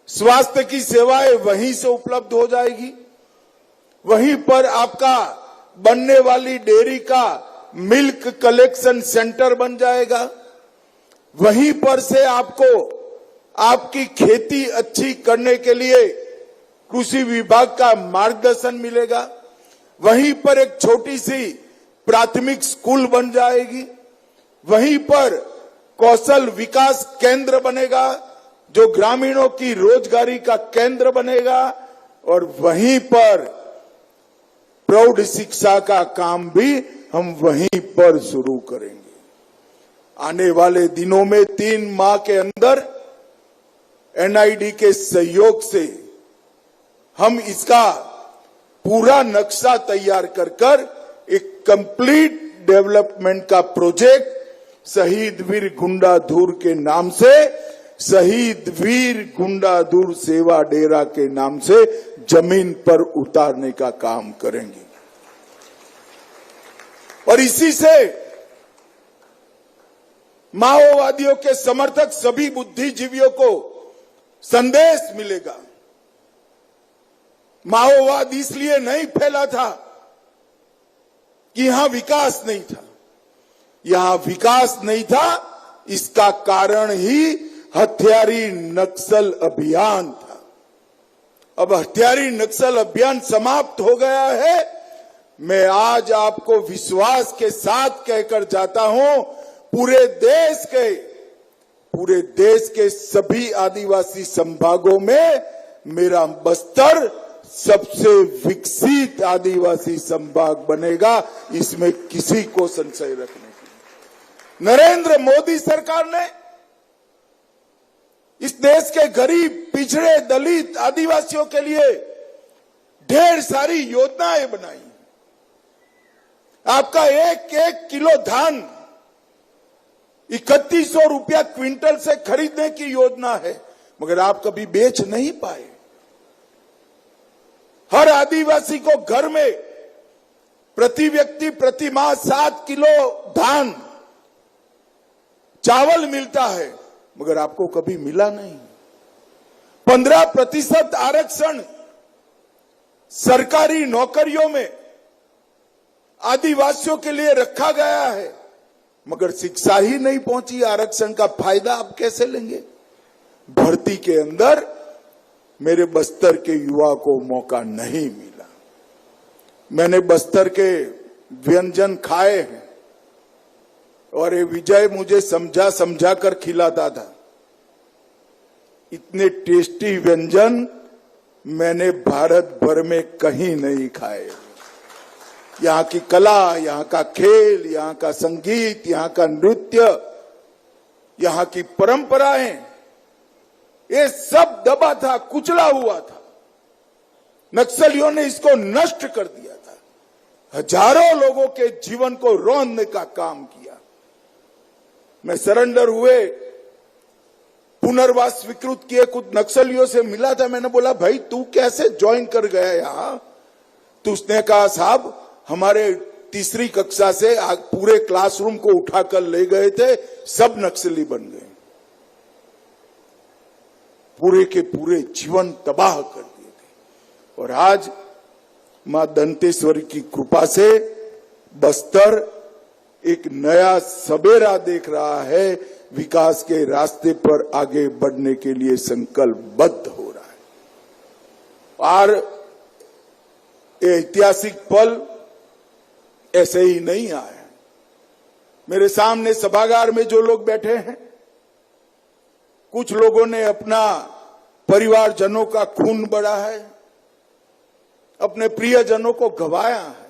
[SPEAKER 20] स्वास्थ्य की सेवाएं वहीं से उपलब्ध हो जाएगी, वहीं पर आपका बनने वाली डेयरी का मिल्क कलेक्शन सेंटर बन जाएगा, वहीं पर से आपको आपकी खेती अच्छी करने के लिए कृषि विभाग का मार्गदर्शन मिलेगा, वहीं पर एक छोटी सी प्राथमिक स्कूल बन जाएगी, वहीं पर कौशल विकास केंद्र बनेगा जो ग्रामीणों की रोजगारी का केंद्र बनेगा, और वहीं पर प्रौढ़ शिक्षा का काम भी हम वहीं पर शुरू करेंगे। आने वाले दिनों में 3 माह के अंदर एनआईडी के सहयोग से हम इसका पूरा नक्शा तैयार कर एक कंप्लीट डेवलपमेंट का प्रोजेक्ट शहीद वीर गुंडाधुर के नाम से, शहीद वीर गुंडाधुर सेवा डेरा के नाम से जमीन पर उतारने का काम करेंगे। और इसी से माओवादियों के समर्थक सभी बुद्धिजीवियों को संदेश मिलेगा। माओवाद इसलिए नहीं फैला था कि यहां विकास नहीं था, यहां विकास नहीं था इसका कारण ही हथियारी नक्सल अभियान था। अब हथियारी नक्सल अभियान समाप्त हो गया है। मैं आज आपको विश्वास के साथ कहकर जाता हूं, पूरे देश के सभी आदिवासी संभागों में मेरा बस्तर सबसे विकसित आदिवासी संभाग बनेगा, इसमें किसी को संशय रखने की। नरेंद्र मोदी सरकार ने इस देश के गरीब, पिछड़े, दलित, आदिवासियों के लिए ढेर सारी योजनाएं बनाई। आपका एक किलो धान 3100 रुपया क्विंटल से खरीदने की योजना है, मगर आप कभी बेच नहीं पाए। हर आदिवासी को घर में प्रति व्यक्ति प्रति माह 7 किलो धान, चावल मिलता है, मगर आपको कभी मिला नहीं। 15% आरक्षण सरकारी नौकरियों में आदिवासियों के लिए रखा गया है, मगर शिक्षा ही नहीं पहुंची। आरक्षण का फायदा आप कैसे लेंगे? भर्ती के अंदर मेरे बस्तर के युवा को मौका नहीं मिला। मैंने बस्तर के व्यंजन खाए हैं और ये विजय मुझे समझा समझा कर खिलाता था। इतने टेस्टी व्यंजन मैंने भारत भर में कहीं नहीं खाए। यहाँ की कला, यहाँ का खेल, यहाँ का संगीत, यहाँ का नृत्य, यहाँ की परंपराएं, ये सब दबा था, कुचला हुआ था। नक्सलियों ने इसको नष्ट कर दिया था। हजारों लोगों के जीवन को रौंदने का काम किया। मैं सरेंडर हुए, पुनर्वास स्वीकृत किए कुछ नक्सलियों से मिला था। मैंने बोला, भाई तू कैसे ज्वाइन कर गया यहां? तो उसने कहा, साहब हमारे तीसरी कक्षा से पूरे क्लासरूम को उठाकर ले गए थे, सब नक्सली बन गए, पूरे के पूरे जीवन तबाह कर दिए थे। और आज मां दंतेश्वरी की कृपा से बस्तर एक नया सवेरा देख रहा है, विकास के रास्ते पर आगे बढ़ने के लिए संकल्पबद्ध हो रहा है। और ये ऐतिहासिक पल ऐसे ही नहीं आया। मेरे सामने सभागार में जो लोग बैठे हैं, कुछ लोगों ने अपना परिवारजनों का खून बड़ा है, अपने प्रियजनों को गंवाया है।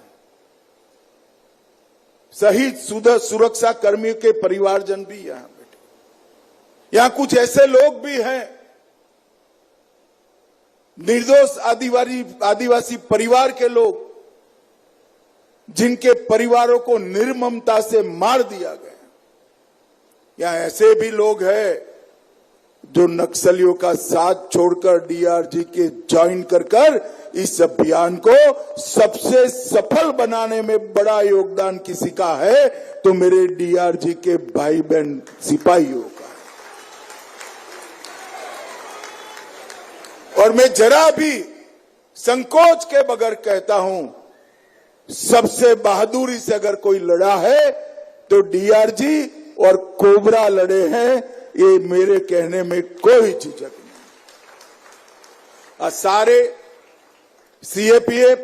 [SPEAKER 20] शहीद सुरक्षा कर्मियों के परिवारजन भी यहां बैठे। यहां कुछ ऐसे लोग भी हैं, निर्दोष आदिवासी परिवार के लोग, जिनके परिवारों को निर्ममता से मार दिया गया। यहां ऐसे भी लोग हैं जो नक्सलियों का साथ छोड़कर डीआरजी के ज्वाइन कर इस अभियान को सबसे सफल बनाने में बड़ा योगदान किसी का है तो मेरे डीआरजी के भाई बहन सिपाहियों का। और मैं जरा भी संकोच के बगैर कहता हूं, सबसे बहादुरी से अगर कोई लड़ा है तो डीआरजी और कोबरा लड़े हैं, ये मेरे कहने में कोई झिझक नहीं। सारे सीएपीएफ,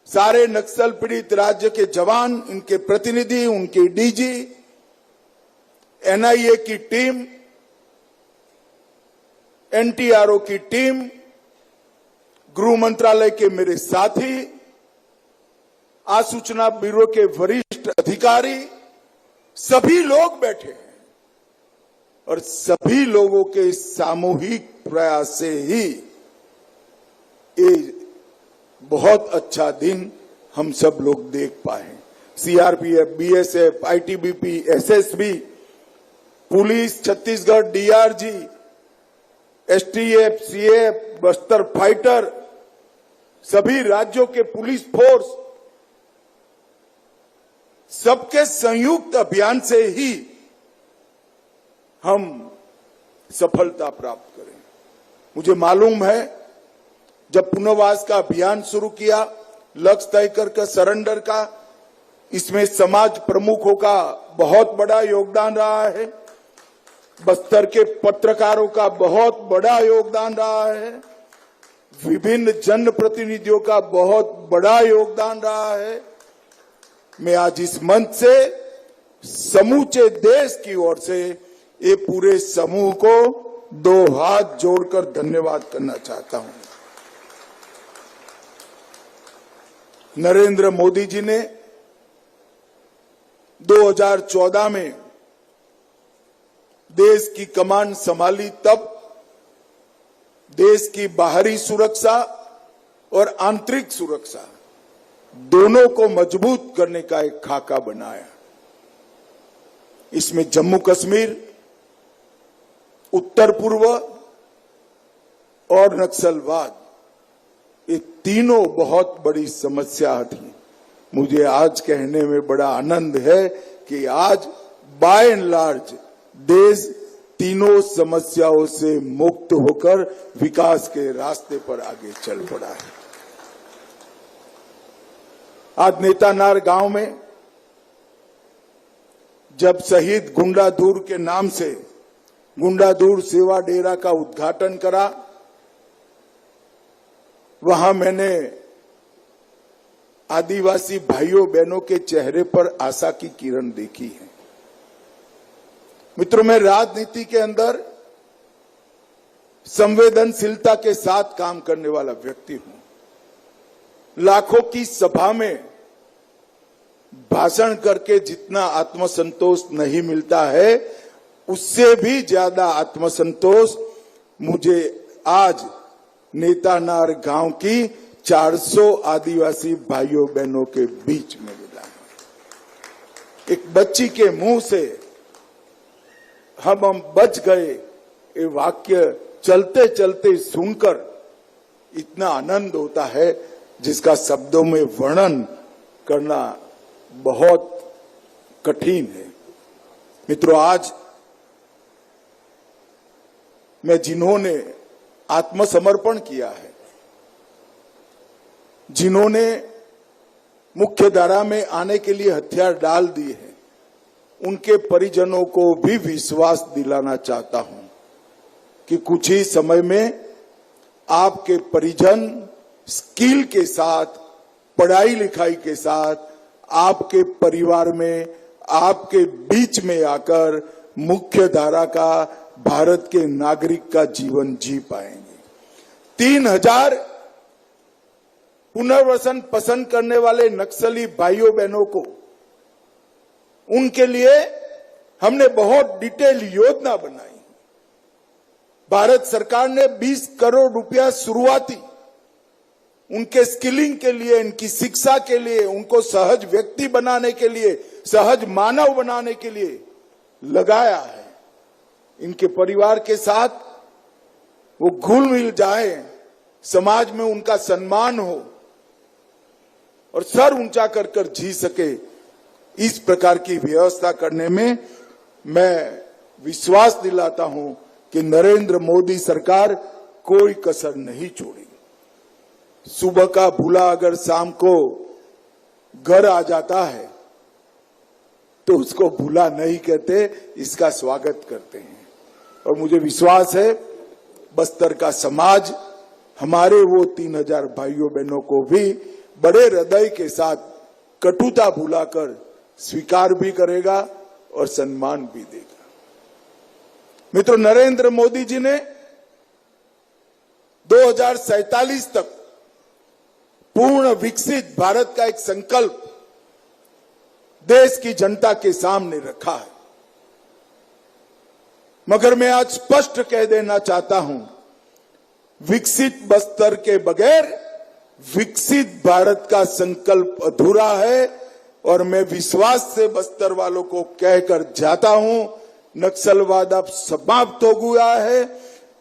[SPEAKER 20] सारे नक्सल पीड़ित राज्य के जवान, इनके प्रतिनिधि, उनके डीजी, एनआईए की टीम, एनटीआरओ की टीम, गृह मंत्रालय के मेरे साथी, आसूचना ब्यूरो के वरिष्ठ अधिकारी, सभी लोग बैठे हैं। और सभी लोगों के सामूहिक प्रयास से ही ये बहुत अच्छा दिन हम सब लोग देख पाए। CRPF, BSF, ITBP, SSB, police Chhattisgarh, DRG, STF, CF, Bastar fighter, सभी राज्यों के पुलिस फोर्स, सबके संयुक्त अभियान से ही हम सफलता प्राप्त करें। मुझे मालूम है, जब पुनर्वास का अभियान शुरू किया, लक्ष्य तय कर सरेंडर का, इसमें समाज प्रमुखों का बहुत बड़ा योगदान रहा है, बस्तर के पत्रकारों का बहुत बड़ा योगदान रहा है, विभिन्न जनप्रतिनिधियों का बहुत बड़ा योगदान रहा है। मैं आज इस मंच से समूचे देश की ओर से ये पूरे समूह को दो हाथ जोड़कर धन्यवाद करना चाहता हूं। नरेंद्र मोदी जी ने 2014 में देश की कमान संभाली, तब देश की बाहरी सुरक्षा और आंतरिक सुरक्षा दोनों को मजबूत करने का एक खाका बनाया। इसमें जम्मू कश्मीर, उत्तर पूर्व और नक्सलवाद, ये तीनों बहुत बड़ी समस्या थी। मुझे आज कहने में बड़ा आनंद है कि आज बाय एंड लार्ज देश तीनों समस्याओं से मुक्त होकर विकास के रास्ते पर आगे चल पड़ा है। आज नेतानार गांव में जब शहीद गुंडाधुर के नाम से गुंडाधुर सेवा डेरा का उद्घाटन करा, वहां मैंने आदिवासी भाइयों बहनों के चेहरे पर आशा की किरण देखी है। मित्रों, मैं राजनीति के अंदर संवेदनशीलता के साथ काम करने वाला व्यक्ति हूं। लाखों की सभा में भाषण करके जितना आत्मसंतोष नहीं मिलता है, उससे भी ज्यादा आत्मसंतोष मुझे आज नेतानार गांव की 400 आदिवासी भाइयों बहनों के बीच में मिला है। एक बच्ची के मुंह से हम बच गए, ये वाक्य चलते चलते सुनकर इतना आनंद होता है जिसका शब्दों में वर्णन करना बहुत कठिन है। मित्रों, आज मैं जिन्होंने आत्मसमर्पण किया है, जिन्होंने मुख्य धारा में आने के लिए हथियार डाल दिए हैं, उनके परिजनों को भी विश्वास दिलाना चाहता हूं कि कुछ ही समय में आपके परिजन स्किल के साथ, पढ़ाई लिखाई के साथ आपके परिवार में, आपके बीच में आकर मुख्य धारा का, भारत के नागरिक का जीवन जी पाएंगे। 3000 पुनर्वसन पसंद करने वाले नक्सली भाइयों बहनों को, उनके लिए हमने बहुत डिटेल योजना बनाई। भारत सरकार ने 20 करोड़ रुपया शुरुआती उनके स्किलिंग के लिए, इनकी शिक्षा के लिए, उनको सहज व्यक्ति बनाने के लिए, सहज मानव बनाने के लिए लगाया है। इनके परिवार के साथ वो घुल मिल जाए, समाज में उनका सम्मान हो और सर ऊंचा कर कर जी सके, इस प्रकार की व्यवस्था करने में मैं विश्वास दिलाता हूं कि नरेंद्र मोदी सरकार कोई कसर नहीं छोड़ेगी। सुबह का भूला अगर शाम को घर आ जाता है तो उसको भूला नहीं कहते, इसका स्वागत करते हैं। और मुझे विश्वास है बस्तर का समाज हमारे वो 3000 भाइयों बहनों को भी बड़े हृदय के साथ कटुता भुलाकर स्वीकार भी करेगा और सम्मान भी देगा। मित्रों, नरेंद्र मोदी जी ने 2047 तक पूर्ण विकसित भारत का एक संकल्प देश की जनता के सामने रखा है। मगर मैं आज स्पष्ट कह देना चाहता हूं, विकसित बस्तर के बगैर विकसित भारत का संकल्प अधूरा है। और मैं विश्वास से बस्तर वालों को कहकर जाता हूं, नक्सलवाद अब समाप्त हो गया है।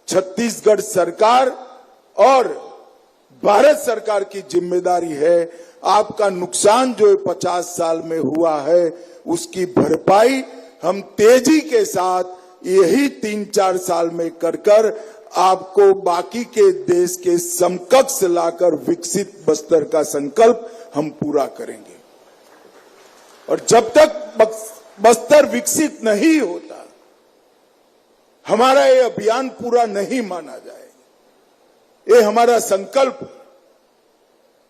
[SPEAKER 20] छत्तीसगढ़ सरकार और भारत सरकार की जिम्मेदारी है आपका नुकसान जो 50 साल में हुआ है उसकी भरपाई हम तेजी के साथ यही 3-4 साल में कर आपको बाकी के देश के समकक्ष लाकर विकसित बस्तर का संकल्प हम पूरा करेंगे। और जब तक बस्तर विकसित नहीं होता, हमारा ये अभियान पूरा नहीं माना जाएगा। ये हमारा संकल्प।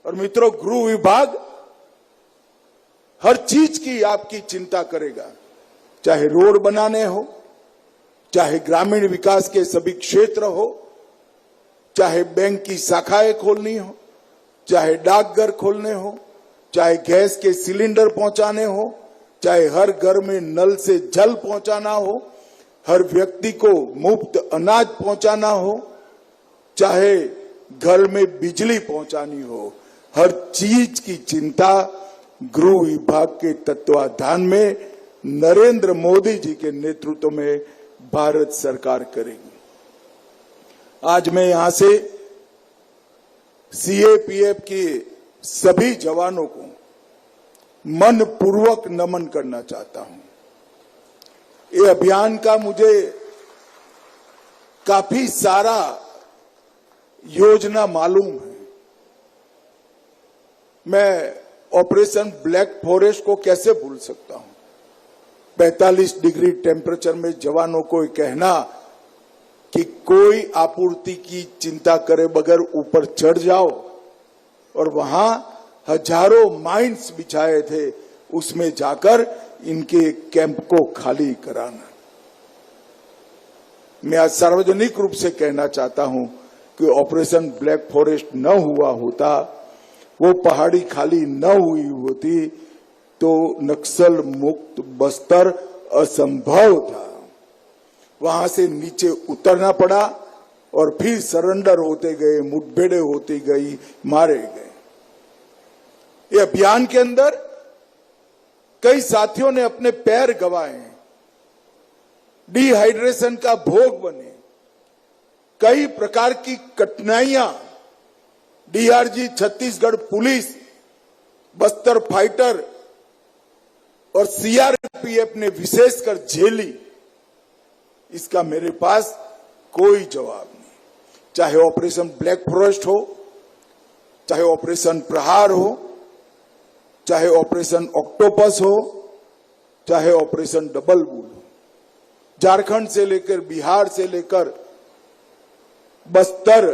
[SPEAKER 20] और मित्रों, गृह विभाग हर चीज की आपकी चिंता करेगा, चाहे रोड बनाने हो, चाहे ग्रामीण विकास के सभी क्षेत्र हो, चाहे बैंक की शाखाएं खोलनी हो, चाहे डाकघर खोलने हो, चाहे गैस के सिलेंडर पहुंचाने हो, चाहे हर घर में नल से जल पहुंचाना हो, हर व्यक्ति को मुफ्त अनाज पहुंचाना हो, चाहे घर में बिजली पहुंचानी हो, हर चीज की चिंता गृह विभाग के तत्वाधान में नरेंद्र मोदी जी के नेतृत्व में भारत सरकार करेगी। आज मैं यहां से सीएपीएफ के सभी जवानों को मन पूर्वक नमन करना चाहता हूं। ये अभियान का मुझे काफी सारा योजना मालूम है। मैं ऑपरेशन ब्लैक फॉरेस्ट को कैसे भूल सकता हूं। 45 डिग्री टेम्परेचर में जवानों को कहना कि कोई आपूर्ति की चिंता करे बगैर ऊपर चढ़ जाओ, और वहां हजारों माइंस बिछाए थे, उसमें जाकर इनके कैंप को खाली कराना। मैं आज सार्वजनिक रूप से कहना चाहता हूं कि ऑपरेशन ब्लैक फॉरेस्ट न हुआ होता, वो पहाड़ी खाली न हुई होती, तो नक्सल मुक्त बस्तर असंभव था। वहां से नीचे उतरना पड़ा और फिर सरेंडर होते गए, मुठभेड़े होती गई, मारे गए। ये अभियान के अंदर कई साथियों ने अपने पैर गंवाए, डिहाइड्रेशन का भोग बने, कई प्रकार की कठिनाइयां DRG, Chhattisgarh police, Bastar fighter और सीआरपीएफ ने विशेषकर झेली। इसका मेरे पास कोई जवाब नहीं। चाहे ऑपरेशन ब्लैक फॉरेस्ट हो, चाहे ऑपरेशन प्रहार हो, चाहे ऑपरेशन ऑक्टोपस हो, चाहे ऑपरेशन डबल बुल हो, झारखंड से लेकर बिहार से लेकर बस्तर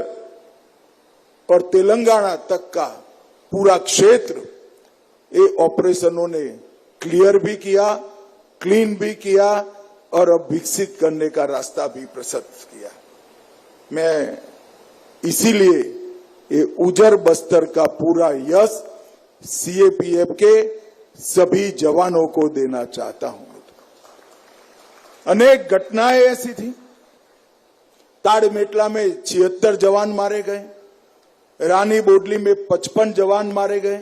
[SPEAKER 20] और तेलंगाना तक का पूरा क्षेत्र ये ऑपरेशनों ने क्लियर भी किया, क्लीन भी किया और अब विकसित करने का रास्ता भी प्रशस्त किया। मैं इसीलिए ये उजर बस्तर का पूरा यश सीएपीएफ के सभी जवानों को देना चाहता हूं। अनेक घटनाएं ऐसी थी। ताड़मेटला में 76 जवान मारे गए, रानी बोडली में 55 जवान मारे गए,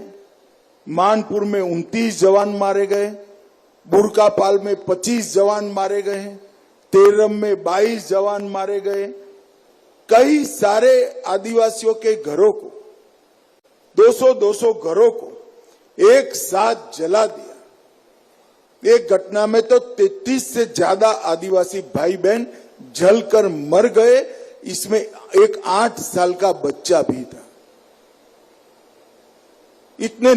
[SPEAKER 20] मानपुर में 29 जवान मारे गए, बुरकापाल में 25 जवान मारे गए, तेरम में 22 जवान मारे गए। कई सारे आदिवासियों के घरों को, 200-200 घरों को एक साथ जला दिया। एक घटना में तो 33 से ज्यादा आदिवासी भाई बहन जलकर मर गए, इसमें एक 8 साल का बच्चा भी था। इतने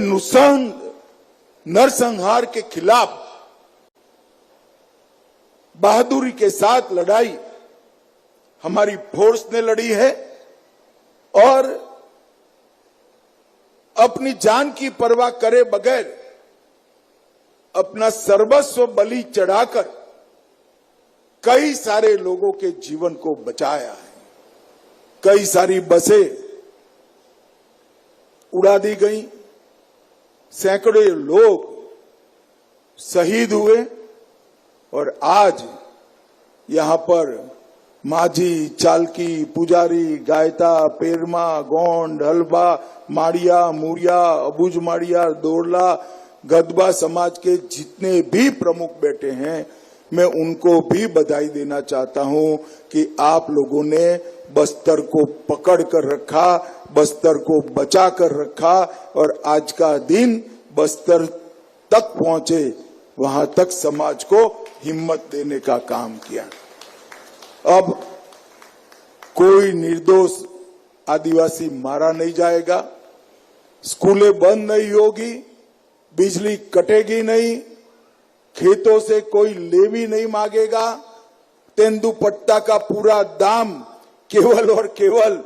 [SPEAKER 20] नरसंहार के खिलाफ बहादुरी के साथ लड़ाई हमारी फोर्स ने लड़ी है और अपनी जान की परवाह करे बगैर अपना सर्वस्व बलि चढ़ाकर कई सारे लोगों के जीवन को बचाया है। कई सारी बसें उड़ा दी गई, सैकड़ों लोग शहीद हुए और आज यहां पर माझी, चालकी, पुजारी, गायता, पेरमा, गोंड, हलबा, माड़िया, मुड़िया, अबुज माड़िया, दोरला, गदबा समाज के जितने भी प्रमुख बैठे हैं, मैं उनको भी बधाई देना चाहता हूं कि आप लोगों ने बस्तर को पकड़ कर रखा, बस्तर को बचा कर रखा और आज का दिन बस्तर तक पहुंचे, वहां तक समाज को हिम्मत देने का काम किया। अब कोई निर्दोष आदिवासी मारा नहीं जाएगा, स्कूलें बंद नहीं होगी, बिजली कटेगी नहीं, खेतों से कोई लेवी नहीं मांगेगा, तेंदुपट्टा का पूरा दाम केवल और केवल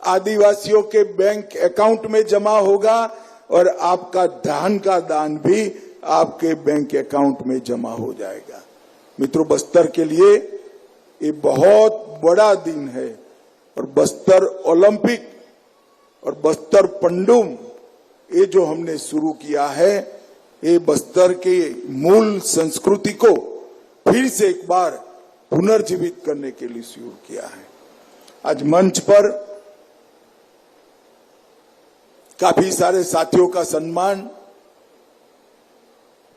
[SPEAKER 20] आदिवासियों के बैंक अकाउंट में जमा होगा और आपका धान का दान भी आपके बैंक अकाउंट में जमा हो जाएगा। मित्रों, बस्तर के लिए ये बहुत बड़ा दिन है और बस्तर ओलंपिक और बस्तर पंडुम ये जो हमने शुरू किया है, ये बस्तर के मूल संस्कृति को फिर से एक बार पुनर्जीवित करने के लिए शुरू किया है। आज मंच पर काफी सारे साथियों का सम्मान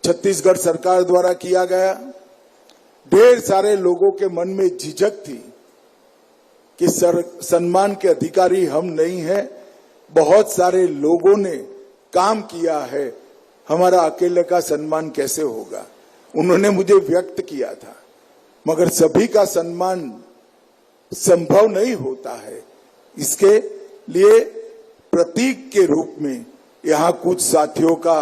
[SPEAKER 20] छत्तीसगढ़ सरकार द्वारा किया गया। ढेर सारे लोगों के मन में झिझक थी कि सम्मान के अधिकारी हम नहीं हैं, बहुत सारे लोगों ने काम किया है, हमारा अकेले का सम्मान कैसे होगा। उन्होंने मुझे व्यक्त किया था, मगर सभी का सम्मान संभव नहीं होता है। इसके लिए प्रतीक के रूप में यहाँ कुछ साथियों का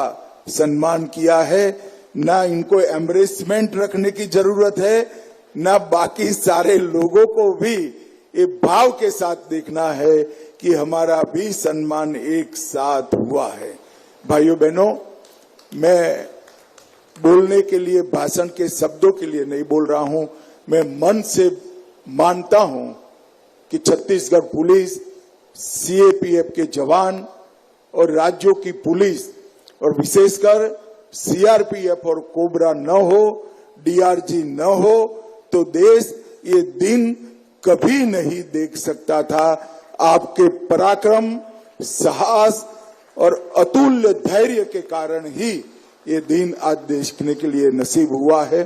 [SPEAKER 20] सम्मान किया है। ना इनको एम्ब्रेसमेंट रखने की जरूरत है, ना बाकी सारे लोगों को भी ये भाव के साथ देखना है कि हमारा भी सम्मान एक साथ हुआ है। भाइयों बहनों, मैं बोलने के लिए, भाषण के शब्दों के लिए नहीं बोल रहा हूं। मैं मन से मानता हूं कि छत्तीसगढ़ पुलिस, सीएपीएफ के जवान और राज्यों की पुलिस और विशेषकर सीआरपीएफ और कोबरा न हो, डीआरजी न हो तो देश ये दिन कभी नहीं देख सकता था। आपके पराक्रम, साहस और अतुल्य धैर्य के कारण ही ये दिन आज देखने के लिए नसीब हुआ है।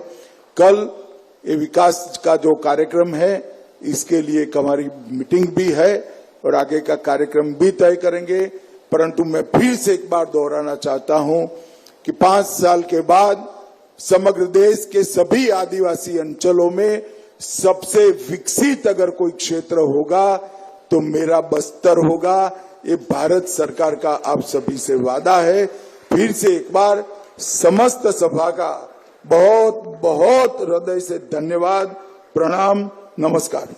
[SPEAKER 20] कल ये विकास का जो कार्यक्रम है, इसके लिए एक हमारी मीटिंग भी है और आगे का कार्यक्रम भी तय करेंगे। परंतु मैं फिर से एक बार दोहराना चाहता हूं कि 5 साल के बाद समग्र देश के सभी आदिवासी अंचलों में सबसे विकसित अगर कोई क्षेत्र होगा तो मेरा बस्तर होगा। ये भारत सरकार का आप सभी से वादा है। फिर से एक बार समस्त सभा का बहुत बहुत हृदय से धन्यवाद, प्रणाम, नमस्कार।